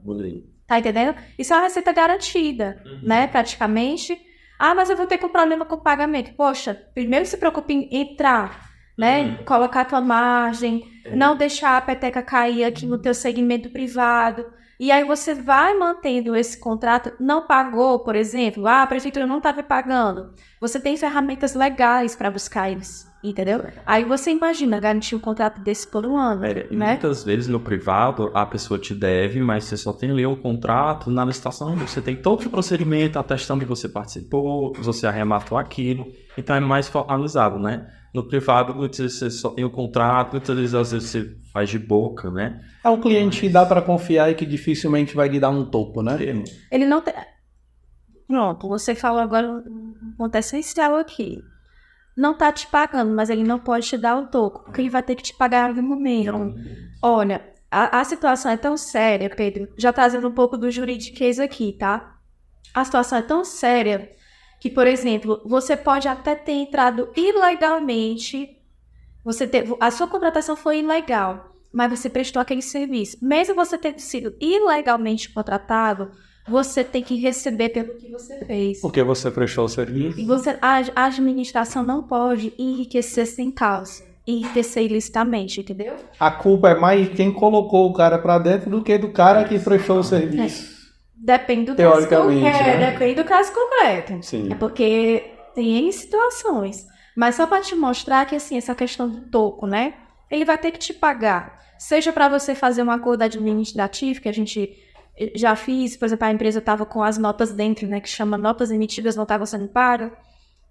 Tá entendendo? Isso é uma receita garantida, né, praticamente. Ah, mas eu vou ter que um problema com o pagamento. Poxa, primeiro se preocupe em entrar, né, colocar a tua margem, não deixar a peteca cair aqui no teu segmento privado. E aí você vai mantendo esse contrato, não pagou, por exemplo, a prefeitura não está me pagando. Você tem ferramentas legais para buscar eles, entendeu? Aí você imagina garantir um contrato desse por um ano, né? Muitas vezes no privado a pessoa te deve, mas você só tem ali um contrato. Na licitação você tem todo o procedimento atestando que você participou, que você arrematou aquilo, então é mais formalizado, né? No privado muitas vezes você só tem o contrato, muitas vezes às vezes você faz de boca, né? É um cliente que dá para confiar e que dificilmente vai lhe dar um topo, né? Ele não tem... Pronto, você falou agora um ponto essencial aqui. Não tá te pagando, mas ele não pode te dar o toco, porque ele vai ter que te pagar em algum momento. Olha, a situação é tão séria, Pedro, já trazendo um pouco do juridiquês aqui, tá? A situação é tão séria que, por exemplo, você pode até ter entrado ilegalmente, a sua contratação foi ilegal, mas você prestou aquele serviço. Mesmo você tendo sido ilegalmente contratado, você tem que receber pelo que você fez. Porque você prestou o serviço. E a administração não pode enriquecer sem causa, enriquecer ilicitamente, entendeu? A culpa é mais de quem colocou o cara para dentro do que do cara que prestou o serviço. Depende do caso Teoricamente, concreto. né? Depende do caso concreto. Sim. É porque tem N situações. Mas só para te mostrar que, assim, essa questão do toco, né? Ele vai ter que te pagar. Seja para você fazer um acordo administrativo, que a gente já fiz, por exemplo, a empresa estava com as notas dentro, né? Que chama notas emitidas não estavam sendo pagas.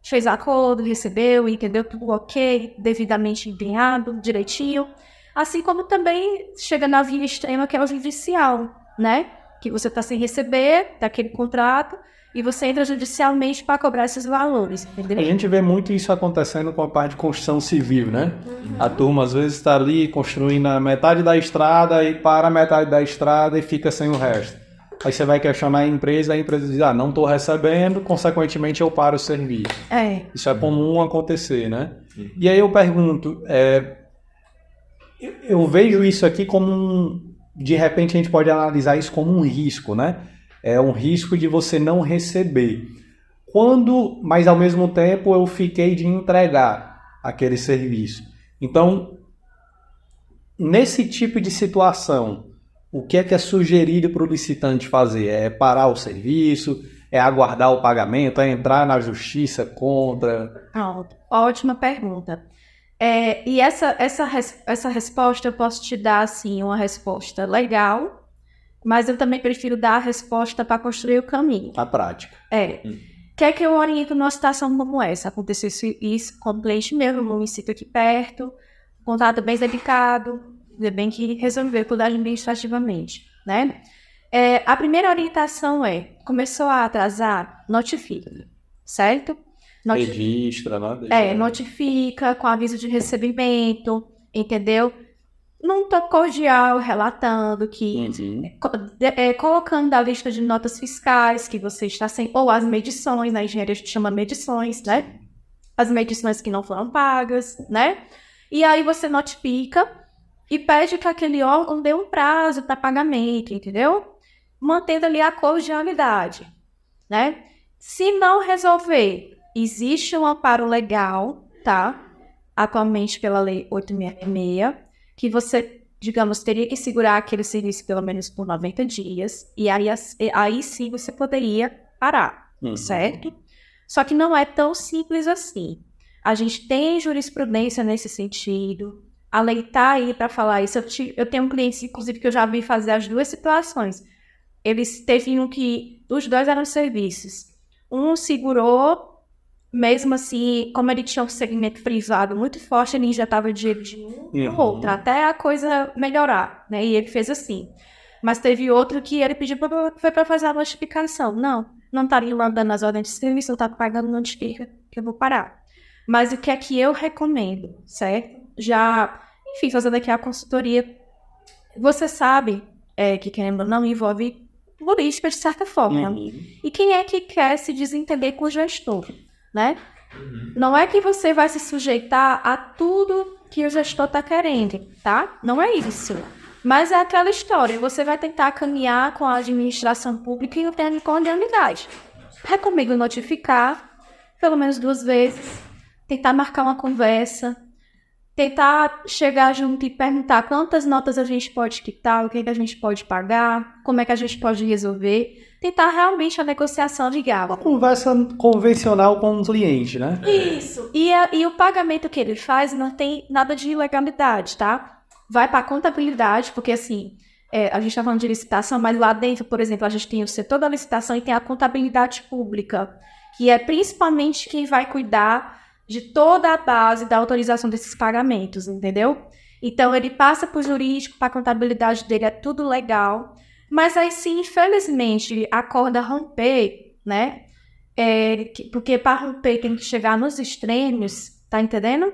Fez acordo, recebeu, entendeu? Tudo ok, devidamente empenhado, direitinho. Assim como também chega na via extrema, que é o judicial, né? Que você está sem receber daquele contrato e você entra judicialmente para cobrar esses valores, entendeu? A gente vê muito isso acontecendo com a parte de construção civil, né? A turma às vezes está ali construindo a metade da estrada e para a metade da estrada e fica sem o resto. Aí você vai questionar a empresa diz, não estou recebendo, consequentemente eu paro o serviço. Isso é comum acontecer, né? E aí eu pergunto, eu vejo isso aqui como de repente a gente pode analisar isso como um risco, né? É um risco de você não receber. Mas ao mesmo tempo eu fiquei de entregar aquele serviço. Então, nesse tipo de situação, o que é sugerido para o licitante fazer? É parar o serviço? É aguardar o pagamento? É entrar na justiça contra? Pronto, ótima pergunta. E essa resposta eu posso te dar, assim, uma resposta legal, mas eu também prefiro dar a resposta para construir o caminho. A prática. Quer que eu oriente numa situação como essa? Aconteceu isso com o cliente meu, no município aqui perto, contrato bem delicado, ainda bem que resolveu tudo administrativamente, né? A primeira orientação começou a atrasar, notifica, certo? Registra, né? Notifica com aviso de recebimento, entendeu? Num tom cordial, relatando que... colocando a lista de notas fiscais que você está sem... Ou as medições, na engenharia a gente chama medições, né? As medições que não foram pagas, né? E aí você notifica e pede que aquele órgão dê um prazo para pagamento, entendeu? Mantendo ali a cordialidade, né? Se não resolver, existe um amparo legal, tá? Atualmente pela Lei 866, que você, digamos, teria que segurar aquele serviço pelo menos por 90 dias, e aí sim você poderia parar, certo? Só que não é tão simples assim. A gente tem jurisprudência nesse sentido, a lei está aí para falar isso. Eu tenho um cliente, inclusive, que eu já vi fazer as duas situações. Eles teve um que os dois eram serviços. Um segurou, mesmo assim, como ele tinha um segmento frisado muito forte, ele injetava dinheiro de um no outro, até a coisa melhorar, né? E ele fez assim. Mas teve outro que ele pediu para fazer a notificação. Não estaria mandando as ordens de serviço, eu estava pagando, notifica, que eu vou parar. Mas o que é que eu recomendo, certo? Já, enfim, fazendo aqui a consultoria, você sabe que, querendo ou não, envolve política de certa forma. E quem é que quer se desentender com o gestor, né? Não é que você vai se sujeitar a tudo que o gestor está querendo, tá? Não é isso. Mas é aquela história, você vai tentar caminhar com a administração pública em termos de cordialidade. Recomendo notificar, pelo menos 2 vezes, tentar marcar uma conversa, tentar chegar junto e perguntar quantas notas a gente pode quitar, o que a gente pode pagar, como é que a gente pode resolver. Tentar realmente a negociação de Uma conversa convencional com o cliente, né? Isso. E o pagamento que ele faz não tem nada de ilegalidade, tá? Vai para a contabilidade, porque assim, a gente está falando de licitação, mas lá dentro, por exemplo, a gente tem o setor da licitação e tem a contabilidade pública, que é principalmente quem vai cuidar de toda a base da autorização desses pagamentos, entendeu? Então, ele passa para o jurídico, para a contabilidade dele, é tudo legal. Mas aí, se infelizmente a corda romper, né? Porque para romper tem que chegar nos extremos, tá entendendo?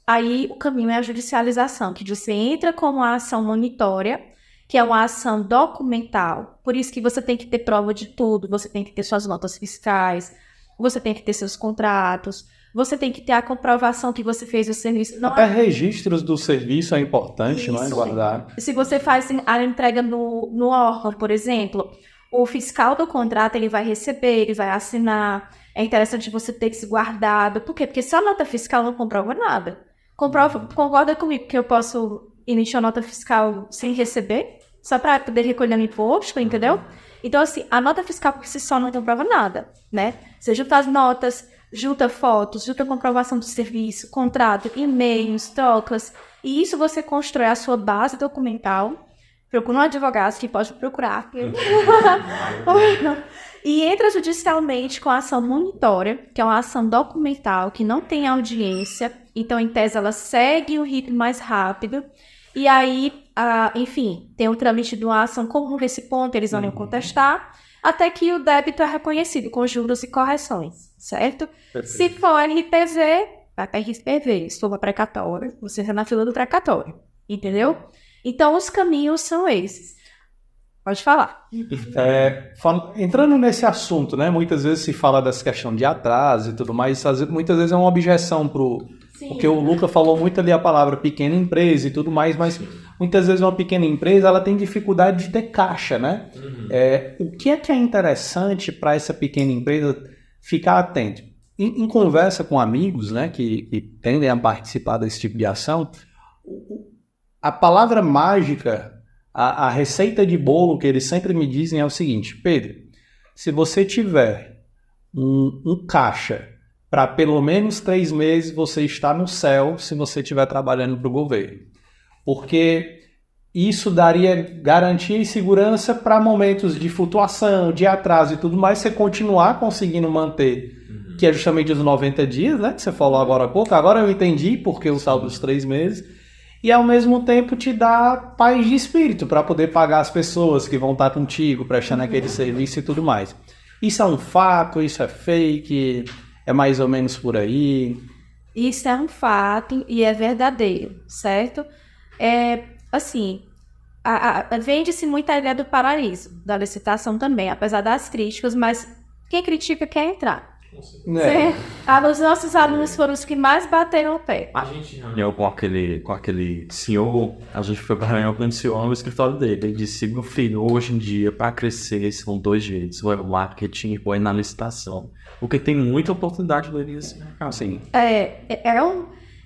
Aí o caminho é a judicialização, que você entra com uma ação monitória, que é uma ação documental. Por isso que você tem que ter prova de tudo, você tem que ter suas notas fiscais, você tem que ter seus contratos, você tem que ter a comprovação que você fez o serviço. Até registros do serviço é importante, Isso. não é? Guardar. Se você faz a entrega no órgão, por exemplo, o fiscal do contrato ele vai receber, ele vai assinar. É interessante você ter isso guardado. Por quê? Porque só a nota fiscal não comprova nada. Concorda comigo que eu posso emitir a nota fiscal sem receber? Só para poder recolher o imposto, entendeu? Então, assim, a nota fiscal por si só não comprova nada, né? Você junta as notas, junta fotos, junta comprovação do serviço, contrato, e-mails, trocas, e isso você constrói a sua base documental. Procura um advogado que pode procurar. E entra judicialmente com a ação monitória, que é uma ação documental, que não tem audiência, então, em tese, ela segue o ritmo mais rápido. E aí, enfim, tem o trâmite de uma ação comum nesse ponto, eles vão contestar, até que o débito é reconhecido com juros e correções, certo? Perfeito. Se for NPV, vai para RPV. Se for para precatório, você está na fila do precatório, entendeu? Então, os caminhos são esses. Pode falar. Entrando nesse assunto, né? Muitas vezes se fala dessa questão de atraso e tudo mais, muitas vezes é uma objeção porque o Luca falou muito ali a palavra pequena empresa e tudo mais, mas muitas vezes uma pequena empresa ela tem dificuldade de ter caixa, né? O que é interessante para essa pequena empresa ficar atento? Em conversa com amigos, né, que tendem a participar desse tipo de ação, a palavra mágica, a receita de bolo que eles sempre me dizem é o seguinte: Pedro, se você tiver um caixa para pelo menos 3 meses, você está no céu se você estiver trabalhando para o governo. Porque isso daria garantia e segurança para momentos de flutuação, de atraso e tudo mais, você continuar conseguindo manter, que é justamente os 90 dias, né, que você falou agora há pouco. Agora eu entendi porque o saldo dos 3 meses. E ao mesmo tempo te dá paz de espírito para poder pagar as pessoas que vão estar contigo, prestando aquele serviço e tudo mais. Isso é um fato, isso é fake, é mais ou menos por aí? Isso é um fato e é verdadeiro, certo? Assim, vende-se muito a ideia do paraíso, da licitação também, apesar das críticas, mas quem critica quer entrar. Os nossos alunos foram os que mais bateram o pé. A gente reuniu com aquele senhor, a gente foi para a reunião com o senhor no escritório dele. Ele disse: meu filho, hoje em dia, para crescer, são 2 jeitos: ou é o marketing ou é na licitação. Porque tem muita oportunidade nesse mercado. Assim.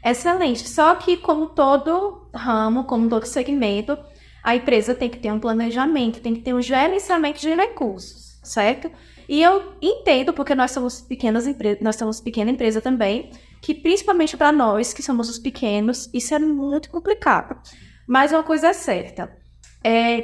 Excelente. Só que, como todo ramo, como todo segmento, a empresa tem que ter um planejamento, tem que ter um gerenciamento de recursos, certo? E eu entendo, porque nós somos pequena empresa também, que principalmente para nós, que somos os pequenos, isso é muito complicado. Mas uma coisa é certa,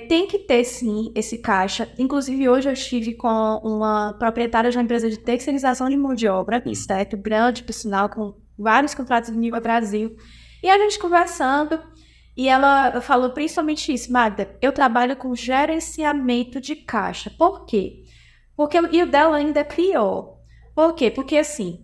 tem que ter sim esse caixa. Inclusive hoje eu estive com uma proprietária de uma empresa de terceirização de mão de obra, certo? Grande, por sinal, com vários contratos no nível Brasil. E a gente conversando, e ela falou principalmente isso: Magda, eu trabalho com gerenciamento de caixa. Por quê? E o dela ainda é pior. Por quê? Porque assim,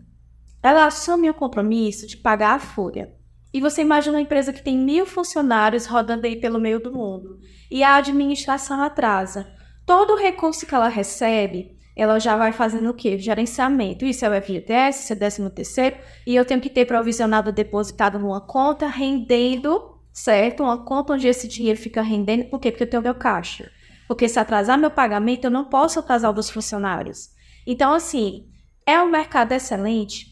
ela assume o compromisso de pagar a folha. E você imagina uma empresa que tem 1.000 funcionários rodando aí pelo meio do mundo. E a administração atrasa. Todo o recurso que ela recebe, ela já vai fazendo o quê? Gerenciamento. Isso é o FGTS, isso é 13º. E eu tenho que ter provisionado depositado numa conta rendendo, certo? Uma conta onde esse dinheiro fica rendendo. Por quê? Porque eu tenho meu caixa. Porque se atrasar meu pagamento, eu não posso atrasar o dos funcionários. Então, assim, é um mercado excelente?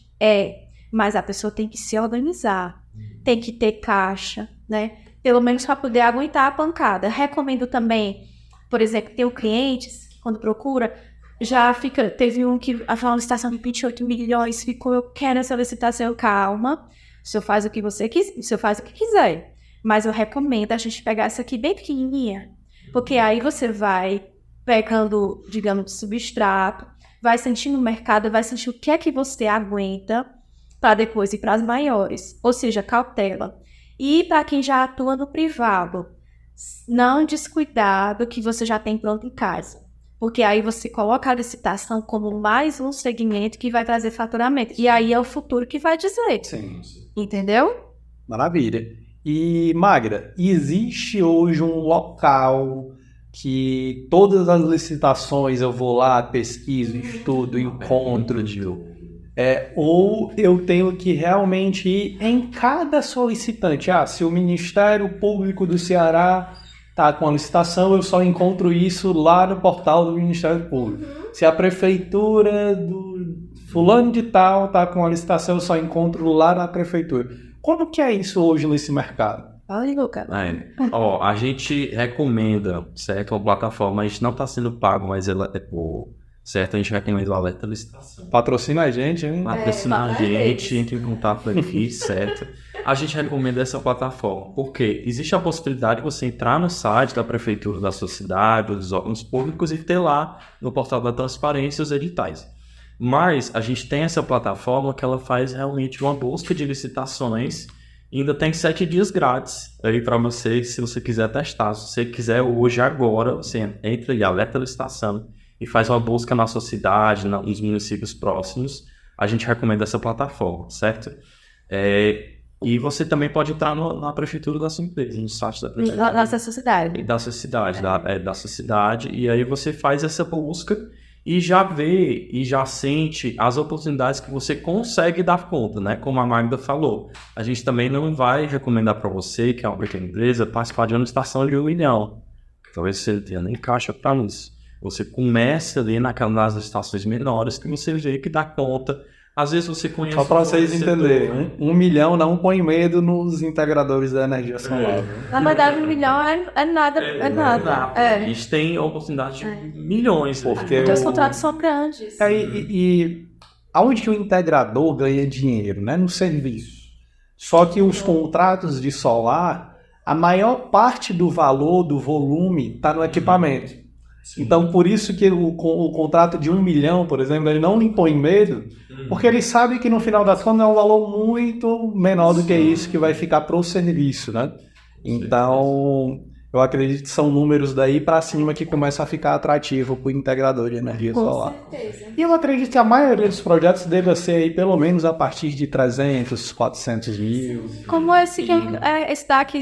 mas a pessoa tem que se organizar, tem que ter caixa, né? Pelo menos para poder aguentar a pancada. Recomendo também, por exemplo, ter clientes, quando procura, teve um que a licitação de 28 milhões, ficou, eu quero essa licitação, calma, o senhor faz o que você quiser, o senhor faz o que quiser, mas eu recomendo a gente pegar essa aqui bem pequenininha, porque aí você vai pegando, digamos, substrato, vai sentindo o mercado, vai sentir o que é que você aguenta para depois ir para as maiores, ou seja, cautela. E para quem já atua no privado, não descuidar do que você já tem pronto em casa. Porque aí você coloca a licitação como mais um segmento que vai trazer faturamento. E aí é o futuro que vai dizer. Sim. Entendeu? Maravilha. E, Magda, existe hoje um local que todas as licitações eu vou lá, pesquiso, estudo, encontro, ou eu tenho que realmente ir em cada solicitante? Se o Ministério Público do Ceará está com a licitação, eu só encontro isso lá no portal do Ministério Público. Se a Prefeitura do fulano de tal está com a licitação, eu só encontro lá na Prefeitura. Como que é isso hoje nesse mercado? Olha, Lucas. A gente recomenda, certo? Uma plataforma, a gente não está sendo pago, mas ela é boa. Certo, a gente recomenda o alerta licitação. Patrocina a gente, hein? Patrocina a gente, entre em contato aqui, certo? A gente recomenda essa plataforma, porque existe a possibilidade de você entrar no site da prefeitura da sua cidade, dos órgãos públicos e ter lá no portal da transparência os editais. Mas a gente tem essa plataforma que ela faz realmente uma busca de licitações e ainda tem 7 dias grátis aí para você, se você quiser testar. Se você quiser hoje, agora, você entra em alerta licitação e faz uma busca na sua cidade, nos municípios próximos, a gente recomenda essa plataforma, certo? E você também pode entrar na prefeitura da sua empresa, no site da prefeitura. Da sua cidade. Da sua cidade, da sua cidade, e aí você faz essa busca e já vê e já sente as oportunidades que você consegue dar conta, né? Como a Magda falou, a gente também não vai recomendar para você, que é uma pequena empresa, participar de uma licitação de 1 milhão. Talvez você tenha nem caixa para isso. Você começa ali nas licitações menores que você vê que dá conta. Às vezes você conhece... Só para vocês entenderem, 1 milhão não põe medo nos integradores da energia solar. Na verdade, 1 milhão é nada. A gente tem oportunidade de milhões. Porque os contratos são grandes. E aonde que o integrador ganha dinheiro? Né? No serviço. Só que os contratos de solar, a maior parte do valor, do volume, está no equipamento. Sim. Então, por isso que o contrato de 1 milhão, por exemplo, ele não impõe medo, porque ele sabe que no final das contas é um valor muito menor do que isso que vai ficar para o serviço, né? Então, eu acredito que são números daí para cima que começa a ficar atrativo para o integrador de energia solar. Com certeza. E eu acredito que a maioria dos projetos deva ser aí pelo menos a partir de 300, 400 mil. Como esse daqui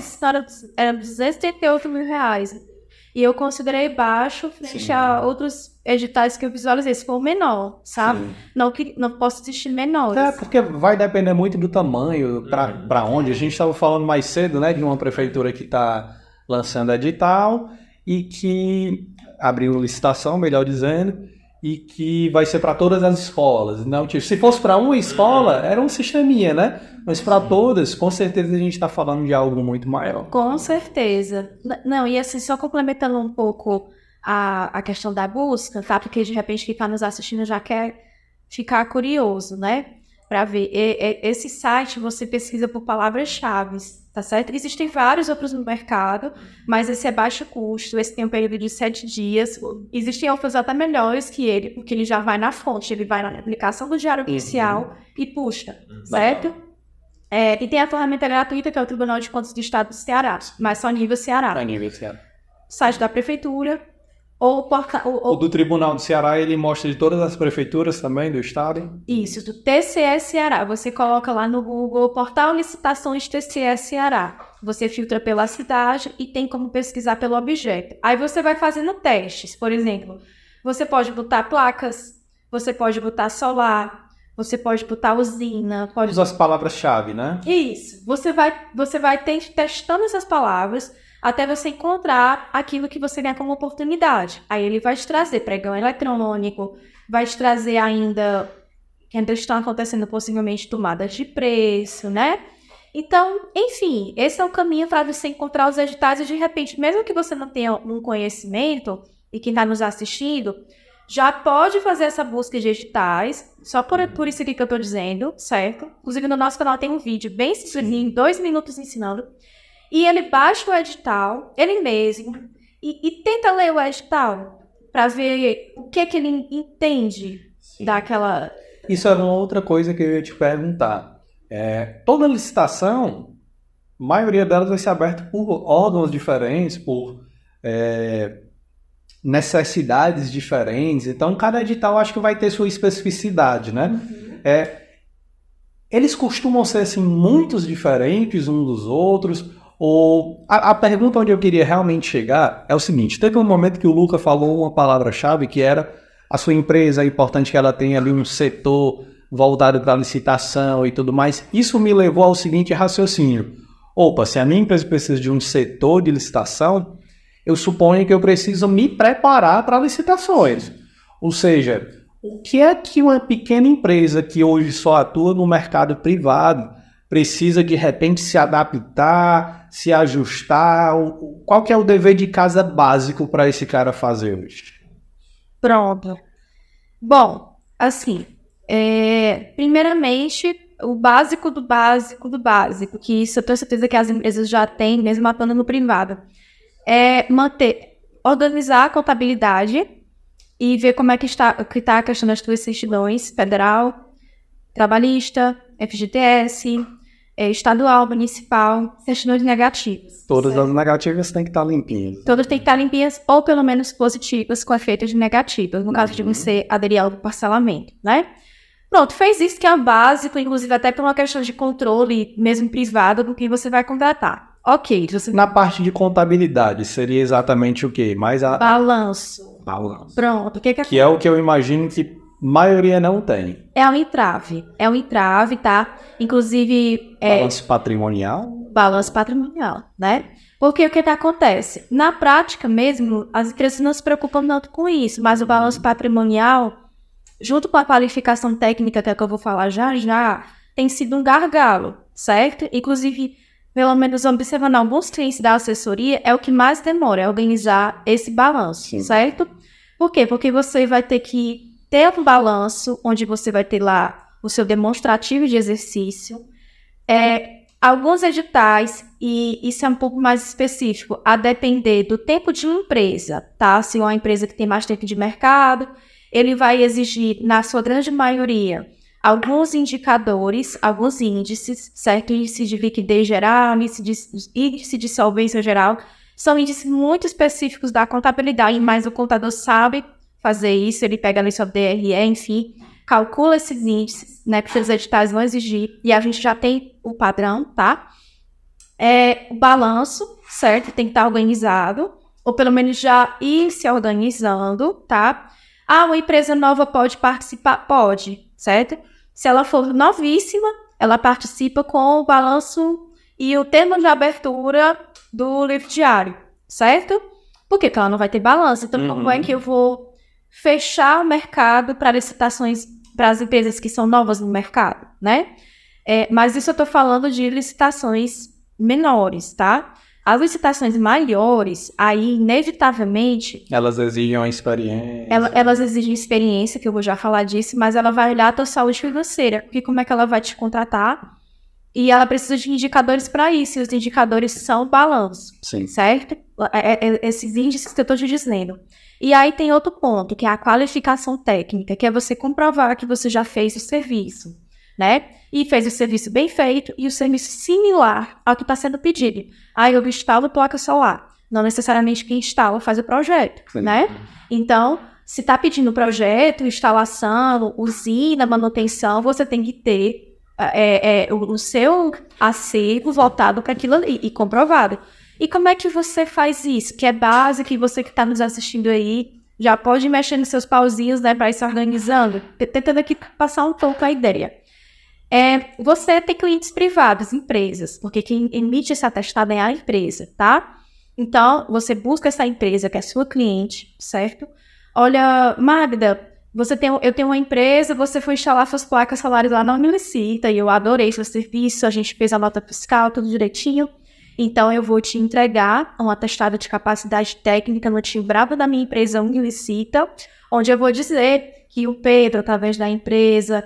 era 238 mil reais. E eu considerei baixo frente a outros editais que eu visualizei. Se for menor, sabe? Não posso existir menores. Porque vai depender muito do tamanho, para onde. A gente estava falando mais cedo, né, de uma prefeitura que está lançando edital e que abriu licitação, melhor dizendo, e que vai ser para todas as escolas. Não, tipo, se fosse para uma escola, era um sisteminha, né? Mas para todas, com certeza a gente está falando de algo muito maior. Com certeza. Não, e assim, só complementando um pouco a questão da busca, tá? Porque de repente quem está nos assistindo já quer ficar curioso, né? Para ver. Esse site você pesquisa por palavras-chave, tá certo? Existem vários outros no mercado, mas esse é baixo custo, esse tem um período de 7 dias. Existem outros até melhores que ele, porque ele já vai na fonte, ele vai na aplicação do Diário Oficial e puxa, certo? E tem a ferramenta gratuita, que é o Tribunal de Contas do Estado do Ceará, mas só nível Ceará. Site da Prefeitura, O do Tribunal do Ceará, ele mostra de todas as prefeituras também do estado? Isso, do TCE Ceará. Você coloca lá no Google, Portal Licitações TCE Ceará. Você filtra pela cidade e tem como pesquisar pelo objeto. Aí você vai fazendo testes. Por exemplo, você pode botar placas, você pode botar solar, você pode botar usina. Pode usar as palavras-chave, né? Isso. Você vai testando essas palavras até você encontrar aquilo que você ganha como oportunidade. Aí ele vai te trazer pregão eletrônico, vai te trazer ainda que ainda estão acontecendo possivelmente tomadas de preço, né? Então, enfim, esse é o caminho para você encontrar os editais e, de repente, mesmo que você não tenha um conhecimento e quem está nos assistindo, já pode fazer essa busca de editais, só por isso aqui que eu estou dizendo, certo? Inclusive, no nosso canal tem um vídeo bem simples, 2 minutos ensinando, e ele baixa o edital, ele mesmo, e tenta ler o edital para ver o que ele entende daquela... Isso era uma outra coisa que eu ia te perguntar. Toda licitação, a maioria delas vai ser aberta por órgãos diferentes, por necessidades diferentes. Então, cada edital acho que vai ter sua especificidade, né? Eles costumam ser assim, muitos diferentes uns dos outros. Ou a pergunta onde eu queria realmente chegar é o seguinte: teve um momento que o Luca falou uma palavra-chave que era a sua empresa, é importante que ela tenha ali um setor voltado para a licitação e tudo mais. Isso me levou ao seguinte raciocínio: opa, se a minha empresa precisa de um setor de licitação, eu suponho que eu preciso me preparar para licitações. Ou seja, o que é que uma pequena empresa que hoje só atua no mercado privado precisa de repente se adaptar, se ajustar? Qual que é o dever de casa básico para esse cara fazer hoje? Pronto. Bom, assim, primeiramente, o básico do básico do básico, que isso eu tenho certeza que as empresas já têm, mesmo atuando no privado, é organizar a contabilidade e ver como é que está a questão das tuas certidões federal, trabalhista, FGTS, estadual, municipal, certidões negativas. Todas as negativas têm que estar limpinhas. Todas têm que estar limpinhas ou pelo menos positivas com efeito de negativas, no caso de você aderir ao parcelamento, né? Pronto, fez isso que é o básico, inclusive até por uma questão de controle mesmo privado do que você vai contratar. Ok. Na parte de contabilidade, seria exatamente o quê? Balanço. Pronto. Que é o que eu imagino que a maioria não tem. É um entrave, tá? Inclusive... Balanço patrimonial? Balanço patrimonial, né? Porque o que acontece? Na prática mesmo, as empresas não se preocupam tanto com isso, mas o balanço patrimonial, junto com a qualificação técnica, que é que eu vou falar já, tem sido um gargalo, certo? Inclusive, pelo menos observando alguns clientes da assessoria, é o que mais demora, é organizar esse balanço, sim, certo? Por quê? Porque você vai ter que ter um balanço onde você vai ter lá o seu demonstrativo de exercício, alguns editais, e isso é um pouco mais específico, a depender do tempo de empresa, tá? Se é uma empresa que tem mais tempo de mercado, ele vai exigir, na sua grande maioria, alguns indicadores, alguns índices, certo? Índice de liquidez geral, índice de solvência geral, são índices muito específicos da contabilidade, mas o contador sabe fazer isso, ele pega ali sua DRE, enfim, calcula esses índices, né, que os editais vão exigir, e a gente já tem o padrão, tá? O balanço, certo? Tem que estar organizado, ou pelo menos já ir se organizando, tá? Uma empresa nova pode participar? Pode, certo? Se ela for novíssima, ela participa com o balanço e o termo de abertura do livro diário, certo? Porque ela não vai ter balanço, então como é que eu vou fechar o mercado para licitações para as empresas que são novas no mercado, né? Mas isso eu estou falando de licitações menores, tá? As licitações maiores, aí, inevitavelmente... Elas exigem uma experiência. Elas exigem experiência, que eu vou já falar disso, mas ela vai olhar a tua saúde financeira, porque como é que ela vai te contratar? E ela precisa de indicadores para isso, e os indicadores são balanço, sim, certo? Esses índices que eu estou te dizendo. E aí tem outro ponto, que é a qualificação técnica, que é você comprovar que você já fez o serviço, né? E fez o serviço bem feito e o serviço similar ao que está sendo pedido. Eu instalo placa solar. Não necessariamente quem instala faz o projeto, sim, né? Então, se está pedindo projeto, instalação, usina, manutenção, você tem que ter o seu acervo voltado para aquilo ali e comprovado. E como é que você faz isso? Que é básico, e você que está nos assistindo aí já pode mexer nos seus pauzinhos, né, para ir se organizando. Tentando aqui passar um pouco a ideia. Você tem clientes privados, empresas, porque quem emite esse atestado é a empresa, tá? Então, você busca essa empresa que é sua cliente, certo? Olha, Magda, eu tenho uma empresa, você foi instalar suas placas solares lá na Unilicita e eu adorei seu serviço, a gente fez a nota fiscal, tudo direitinho. Então, eu vou te entregar um atestado de capacidade técnica no timbrado da minha empresa Unilicita, onde eu vou dizer que o Pedro, através da empresa,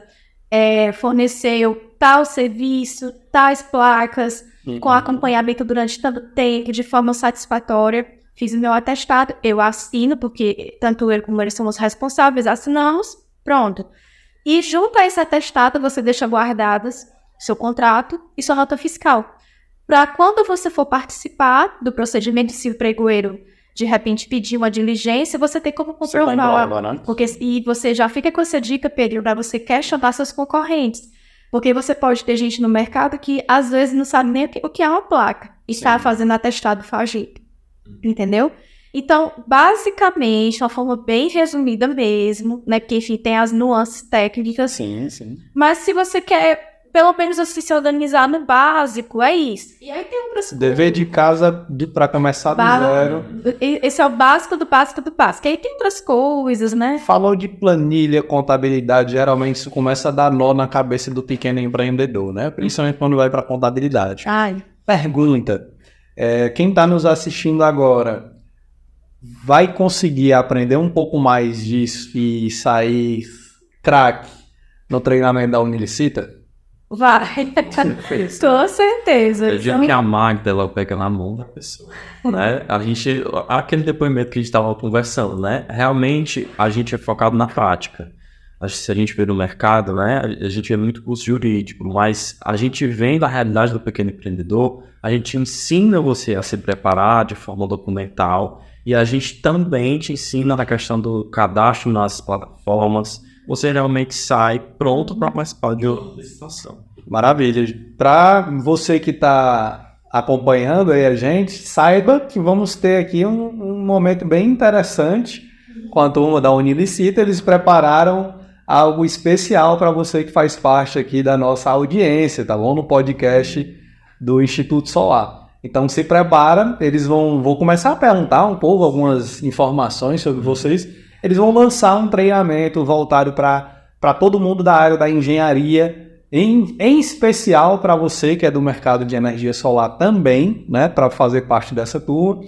forneceu tal serviço, tais placas, com acompanhamento durante tanto tempo, de forma satisfatória. Fiz o meu atestado, eu assino, porque tanto eu como eles somos responsáveis, assinamos, pronto. E junto a esse atestado, você deixa guardadas seu contrato e sua nota fiscal. Para quando você for participar do procedimento, se o pregoeiro de repente pedir uma diligência, você tem como comprovar. E você já fica com essa dica, Pedro, para você questionar seus concorrentes. Porque você pode ter gente no mercado que às vezes não sabe nem o que é uma placa e está fazendo atestado falsificado. Entendeu? Então, basicamente, uma forma bem resumida mesmo, né? Porque, enfim, tem as nuances técnicas. Sim. Mas se você quer, pelo menos assim, se organizar no básico, é isso. E aí tem outras coisas. Dever de casa para começar do zero. Esse é o básico do básico do básico. Aí tem outras coisas, né? Falou de planilha, contabilidade, geralmente isso começa a dar nó na cabeça do pequeno empreendedor, né? Principalmente quando vai para contabilidade. Ai. Pergunta. Quem está nos assistindo agora vai conseguir aprender um pouco mais disso e sair craque no treinamento da Unilicita? Vai, com certeza. Eu digo que a Magda, ela pega na mão da pessoa, né? Aquele depoimento que a gente estava conversando, né? Realmente, a gente é focado na prática. Acho que se a gente vê no mercado, né? A gente vê muito curso jurídico, mas a gente vem da realidade do pequeno empreendedor, a gente ensina você a se preparar de forma documental e a gente também te ensina na questão do cadastro nas plataformas. Você realmente sai pronto para participar de uma licitação. Maravilha. Para você que está acompanhando aí a gente, saiba que vamos ter aqui um momento bem interessante com a turma da Unilicita. Eles prepararam algo especial para você que faz parte aqui da nossa audiência, tá bom? No podcast do Instituto Solar. Então se prepara, eles vão começar a perguntar um pouco, algumas informações sobre vocês. Eles vão lançar um treinamento voltado para todo mundo da área da engenharia, em especial para você que é do mercado de energia solar também, né, para fazer parte dessa turma.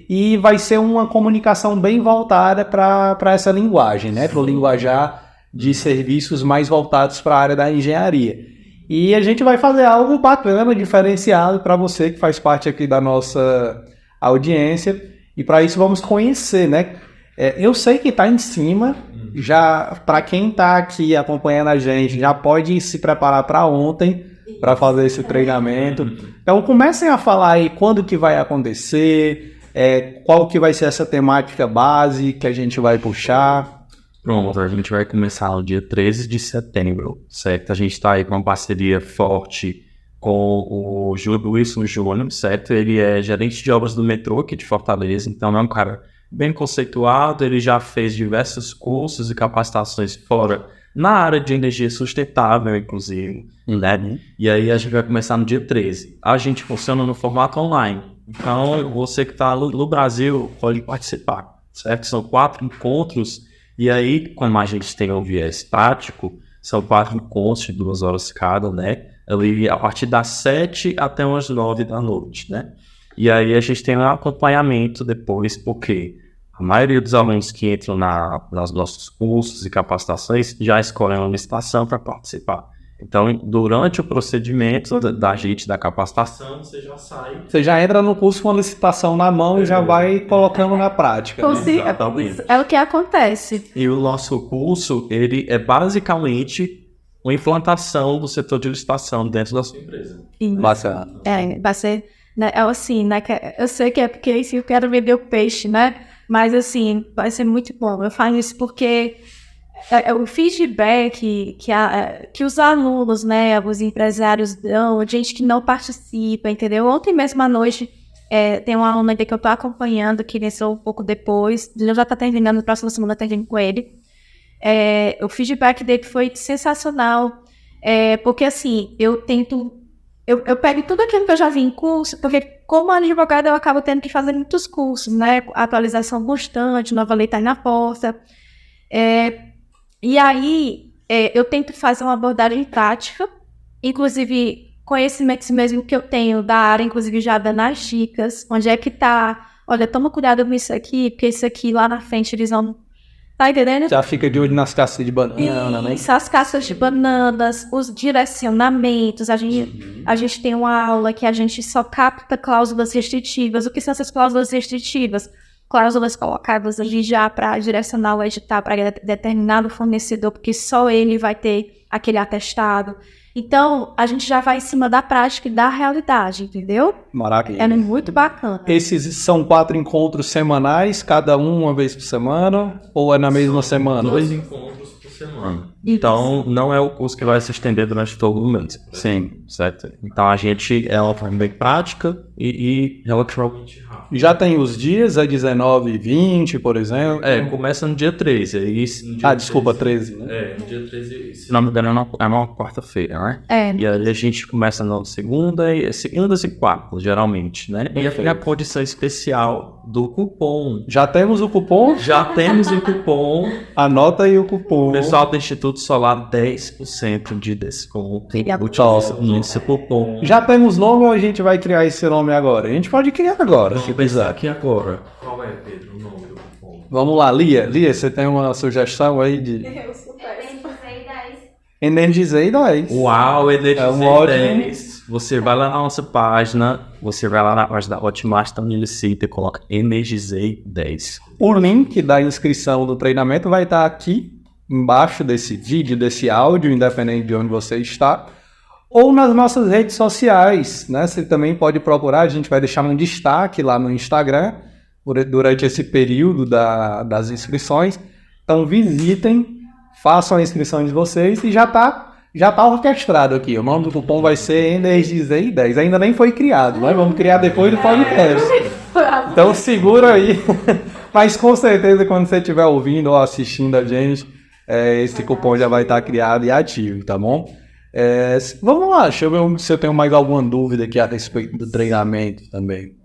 E vai ser uma comunicação bem voltada para essa linguagem, né, para o linguajar de serviços mais voltados para a área da engenharia. E a gente vai fazer algo bacana, diferenciado para você que faz parte aqui da nossa audiência. E para isso vamos conhecer, né? Eu sei que está em cima, já para quem está aqui acompanhando a gente, já pode se preparar para ontem, para fazer esse treinamento. Então comecem a falar aí quando que vai acontecer, qual que vai ser essa temática base que a gente vai puxar. Pronto, a gente vai começar no dia 13 de setembro, certo? A gente está aí com uma parceria forte com o Wilson Júnior, certo? Ele é gerente de obras do metrô aqui de Fortaleza, então é um cara bem conceituado, ele já fez diversos cursos e capacitações fora na área de energia sustentável, inclusive, né? E aí a gente vai começar no dia 13. A gente funciona no formato online, então você que está no Brasil pode participar, certo? São 4 encontros. E aí, como a gente tem um viés prático, são 4 encontros de 2 horas cada, né? Ali, a partir das 7 até umas 9 da noite, né? E aí a gente tem um acompanhamento depois, porque a maioria dos alunos que entram nos nossos cursos e capacitações já escolhem uma licitação para participar. Então, durante o procedimento da gente, da capacitação, você já sai. Você já entra no curso com a licitação na mão e já vai colocando na prática. Né? É o que acontece. E o nosso curso, ele é basicamente uma implantação do setor de licitação dentro da sua empresa. Bacana. Vai ser, né, assim, né, eu sei que é porque assim, eu quero vender o peixe, né? Mas assim, vai ser muito bom. Eu falo isso porque o feedback que os alunos, né, os empresários dão, gente que não participa, entendeu? Ontem mesmo à noite, tem uma aluna que eu estou acompanhando, que iniciou um pouco depois, já está terminando, na próxima semana termino com ele. O feedback dele foi sensacional, porque assim, eu pego tudo aquilo que eu já vi em curso, porque como advogada eu acabo tendo que fazer muitos cursos, né, atualização constante, nova lei está aí na porta, E aí, eu tento fazer uma abordagem prática, inclusive conhecimentos mesmo que eu tenho da área, inclusive já dando as dicas, onde é que tá, olha, toma cuidado com isso aqui, porque isso aqui lá na frente eles vão, tá entendendo? Já fica de olho nas cascas de banana, né? Isso, as cascas de bananas, os direcionamentos, a gente tem uma aula que a gente só capta cláusulas restritivas. O que são essas cláusulas restritivas? Cláusulas colocadas ali já para direcionar o edital para determinado fornecedor, porque só ele vai ter aquele atestado. Então, a gente já vai em cima da prática e da realidade, entendeu? Maravilha. É muito bacana. Esses são 4 encontros semanais, cada um uma vez por semana, ou é na mesma semana? 2 encontros por semana. Então, não é o curso que vai se estender durante todo o mês. Sim. Certo? Então, a gente é uma forma bem prática e relativamente rápida. Já tem os dias, é 19 e 20, por exemplo? Começa no dia 13. Aí, no dia 13, né? No dia 13, se não me engano, é uma quarta-feira, né? E aí a gente começa na segundas e quartas, geralmente, né? E aí a condição especial do cupom. Já temos o cupom? Já temos o cupom. Anota aí o cupom. O pessoal do Instituto Solar, 10% de desconto. Utiliza esse cupom. Já temos nome ou a gente vai criar esse nome agora? A gente pode criar agora, se precisar. Aqui agora. Qual é, Pedro, o nome do cupom? Vamos lá, Lia. Lia, você tem uma sugestão aí de... Energizei 10. Uau, Energizei ótimo. 10. Você vai lá na nossa página, você vai lá na página da Hotmart Unicita e coloca Energizei 10. O link da inscrição do treinamento vai estar aqui embaixo desse vídeo, desse áudio, independente de onde você está, ou nas nossas redes sociais, né? Você também pode procurar, a gente vai deixar um destaque lá no Instagram durante esse período das inscrições. Então visitem, façam a inscrição de vocês e já tá orquestrado aqui. O nome do cupom vai ser Energizei 10. Ainda nem foi criado, né? Vamos criar depois do podcast. Então segura aí. Mas com certeza quando você estiver ouvindo ou assistindo a gente, esse cupom já vai estar criado e ativo, tá bom? Vamos lá, deixa eu ver se eu tenho mais alguma dúvida aqui a respeito do treinamento também.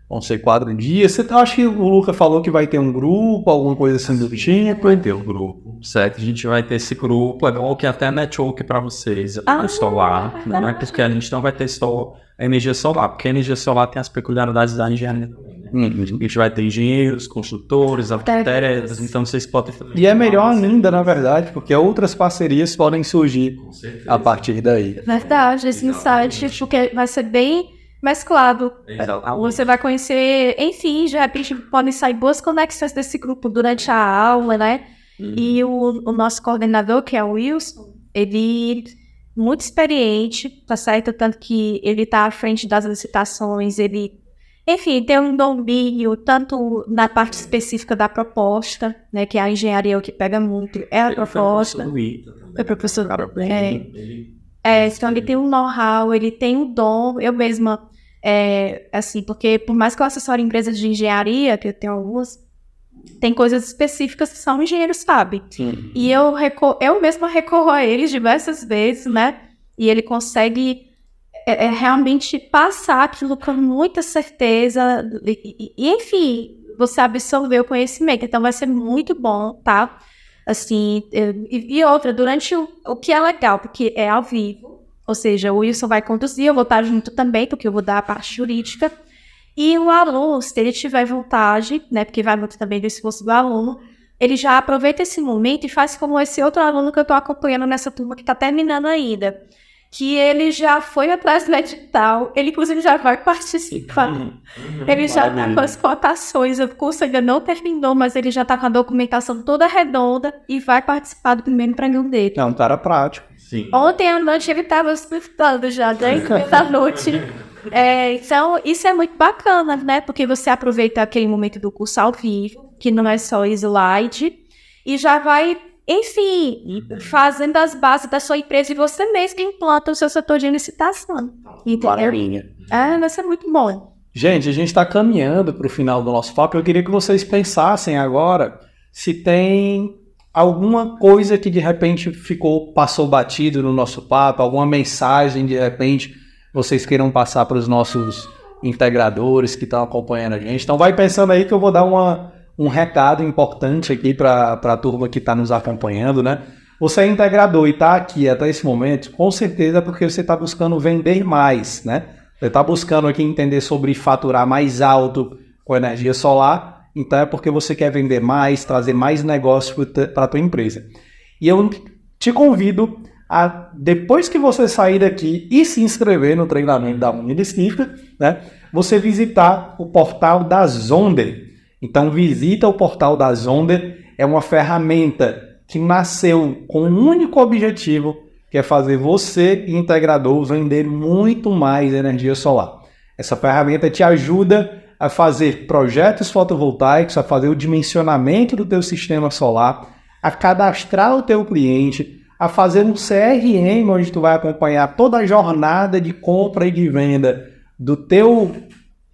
Vão ser 4 dias. Você acha que o Luca falou que vai ter um grupo, alguma coisa assim do tipo? Vai ter um grupo, certo? A gente vai ter esse grupo, é bom que até network para vocês, solar, né? Porque a gente não vai ter só a energia solar, porque a energia solar tem as peculiaridades da engenharia também, né? A gente vai ter engenheiros, construtores, arquitetos, então vocês podem... E é melhor ainda, na verdade, porque outras parcerias podem surgir a partir daí. Verdade, esse insight, porque vai ser bem mesclado. Você vai conhecer, enfim, de repente podem sair boas conexões desse grupo durante a aula, né? E o nosso coordenador, que é o Wilson, ele muito experiente, tá certo? Tanto que ele tá à frente das licitações, ele, enfim, tem um domínio tanto na parte específica da proposta, né? Que é a engenharia o que pega muito, é a proposta. É professor então ele tem um know-how, ele tem um dom, eu mesma, assim, porque por mais que eu assessore empresas de engenharia, que eu tenho algumas, tem coisas específicas que só o engenheiro sabe. Sim. E eu mesma recorro a eles diversas vezes, né? E ele consegue realmente passar aquilo com muita certeza, e enfim, você absorver o conhecimento, então vai ser muito bom, tá? Assim, e outra, durante o que é legal, porque é ao vivo, ou seja, o Wilson vai conduzir, eu vou estar junto também, porque eu vou dar a parte jurídica, e o aluno, se ele tiver vontade, né, porque vai muito também do esforço do aluno, ele já aproveita esse momento e faz como esse outro aluno que eu estou acompanhando nessa turma que está terminando ainda, que ele já foi atrás do edital, ele inclusive já vai participar, ele já está com as cotações, o curso ainda não terminou, mas ele já está com a documentação toda redonda e vai participar do primeiro pregão dele. É um cara prático. Sim. Ontem à noite ele estava surtando já, 10h da noite. Então, isso é muito bacana, né? Porque você aproveita aquele momento do curso ao vivo, que não é só slide, e já vai, enfim, fazendo as bases da sua empresa e você mesmo implanta o seu setor de licitação. Entendeu? Vai ser muito bom. Gente, a gente está caminhando para o final do nosso papo. Eu queria que vocês pensassem agora se tem alguma coisa que de repente passou batido no nosso papo, alguma mensagem de repente vocês queiram passar para os nossos integradores que estão acompanhando a gente. Então vai pensando aí que eu vou dar uma um recado importante aqui para a turma que está nos acompanhando, né? Você é integrador e está aqui até esse momento, com certeza porque você está buscando vender mais, né? Você está buscando aqui entender sobre faturar mais alto com energia solar, então é porque você quer vender mais, trazer mais negócio para a tua empresa. E eu te convido a, depois que você sair daqui e se inscrever no treinamento da Unisquista, né, você visitar o portal da Zonder. Então visita o portal da Zonder, é uma ferramenta que nasceu com um único objetivo, que é fazer você, integrador, vender muito mais energia solar. Essa ferramenta te ajuda a fazer projetos fotovoltaicos, a fazer o dimensionamento do teu sistema solar, a cadastrar o teu cliente, a fazer um CRM, onde tu vai acompanhar toda a jornada de compra e de venda do teu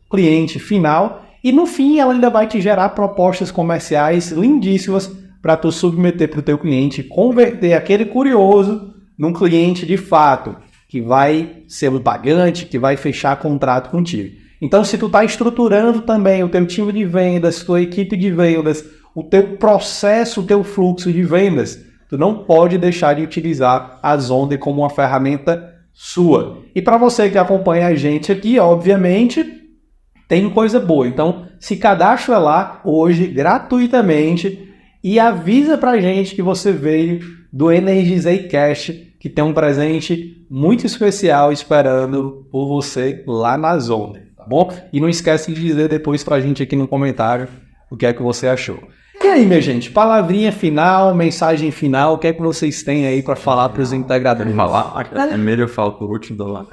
cliente final, e no fim ela ainda vai te gerar propostas comerciais lindíssimas para tu submeter para o teu cliente, converter aquele curioso num cliente de fato, que vai ser o pagante, que vai fechar contrato contigo. Então, se tu está estruturando também o teu time de vendas, tua equipe de vendas, o teu processo, o teu fluxo de vendas, tu não pode deixar de utilizar a Zonder como uma ferramenta sua. E para você que acompanha a gente aqui, obviamente, tem coisa boa. Então, se cadastra lá hoje, gratuitamente, e avisa pra gente que você veio do Energizei Cash, que tem um presente muito especial esperando por você lá na Zonder, tá bom? E não esquece de dizer depois pra gente aqui no comentário o que é que você achou. E aí, minha gente, palavrinha final, mensagem final, o que é que vocês têm aí para falar para os integradores? Primeiro eu falo por último lá.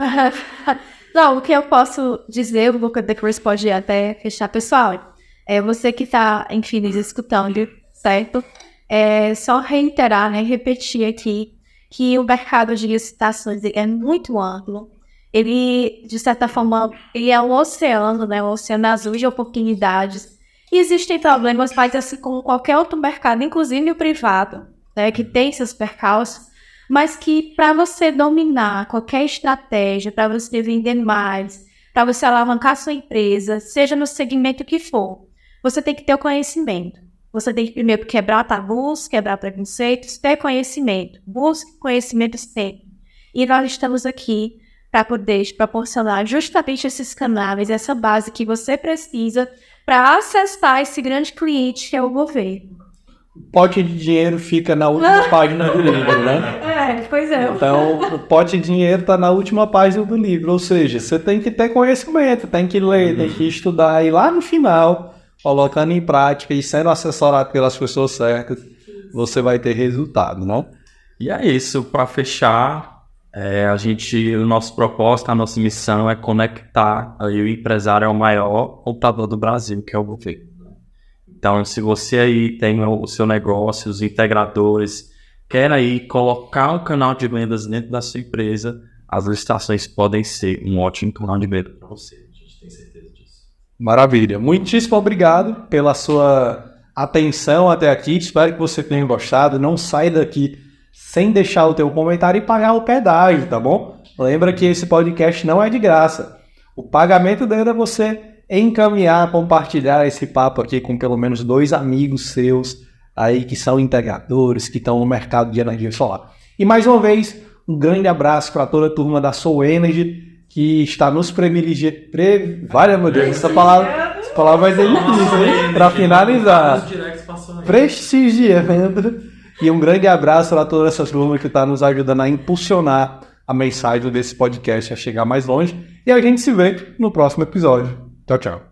Não, o que eu posso dizer, o Lucas depois pode até fechar, pessoal, é você que está, enfim, nos escutando, certo? É só reiterar, né, repetir aqui que o mercado de licitações é muito amplo. Ele, de certa forma, ele é um oceano, né, um oceano azul de oportunidades. E existem problemas, mas assim como qualquer outro mercado, inclusive o privado, né, que tem seus percalços, mas que para você dominar qualquer estratégia, para você vender mais, para você alavancar sua empresa, seja no segmento que for, você tem que ter o conhecimento. Você tem que primeiro quebrar tabus, quebrar preconceitos, ter conhecimento. Busque conhecimento sempre. E nós estamos aqui para poder te proporcionar justamente esses canais, essa base que você precisa para acessar esse grande cliente que é o governo. O pote de dinheiro fica na última página do livro, né? Pois é. Então, o pote de dinheiro está na última página do livro, ou seja, você tem que ter conhecimento, tem que ler, tem que estudar, e lá no final, colocando em prática e sendo assessorado pelas pessoas certas, você vai ter resultado, não? E é isso, para fechar, o nosso propósito, a nossa missão é conectar aí o empresário ao maior comprador do Brasil, que é o governo. Então, se você aí tem o seu negócio, os integradores, quer aí colocar um canal de vendas dentro da sua empresa, as licitações podem ser um ótimo canal de venda para você. A gente tem certeza disso. Maravilha. Muitíssimo obrigado pela sua atenção até aqui. Espero que você tenha gostado. Não sai daqui sem deixar o teu comentário e pagar o pedágio, tá bom? Lembra que esse podcast não é de graça. O pagamento dele é você encaminhar, compartilhar esse papo aqui com pelo menos 2 amigos seus aí que são integradores, que estão no mercado de energia solar. E mais uma vez, um grande abraço para toda a turma da Soul Energy que está nos privilegiando. Vale, meu Deus, essa palavra vai ser difícil, hein? Para finalizar. Prestigiando. E um grande abraço para toda essa turma que está nos ajudando a impulsionar a mensagem desse podcast a chegar mais longe. E a gente se vê no próximo episódio. Tchau, tchau.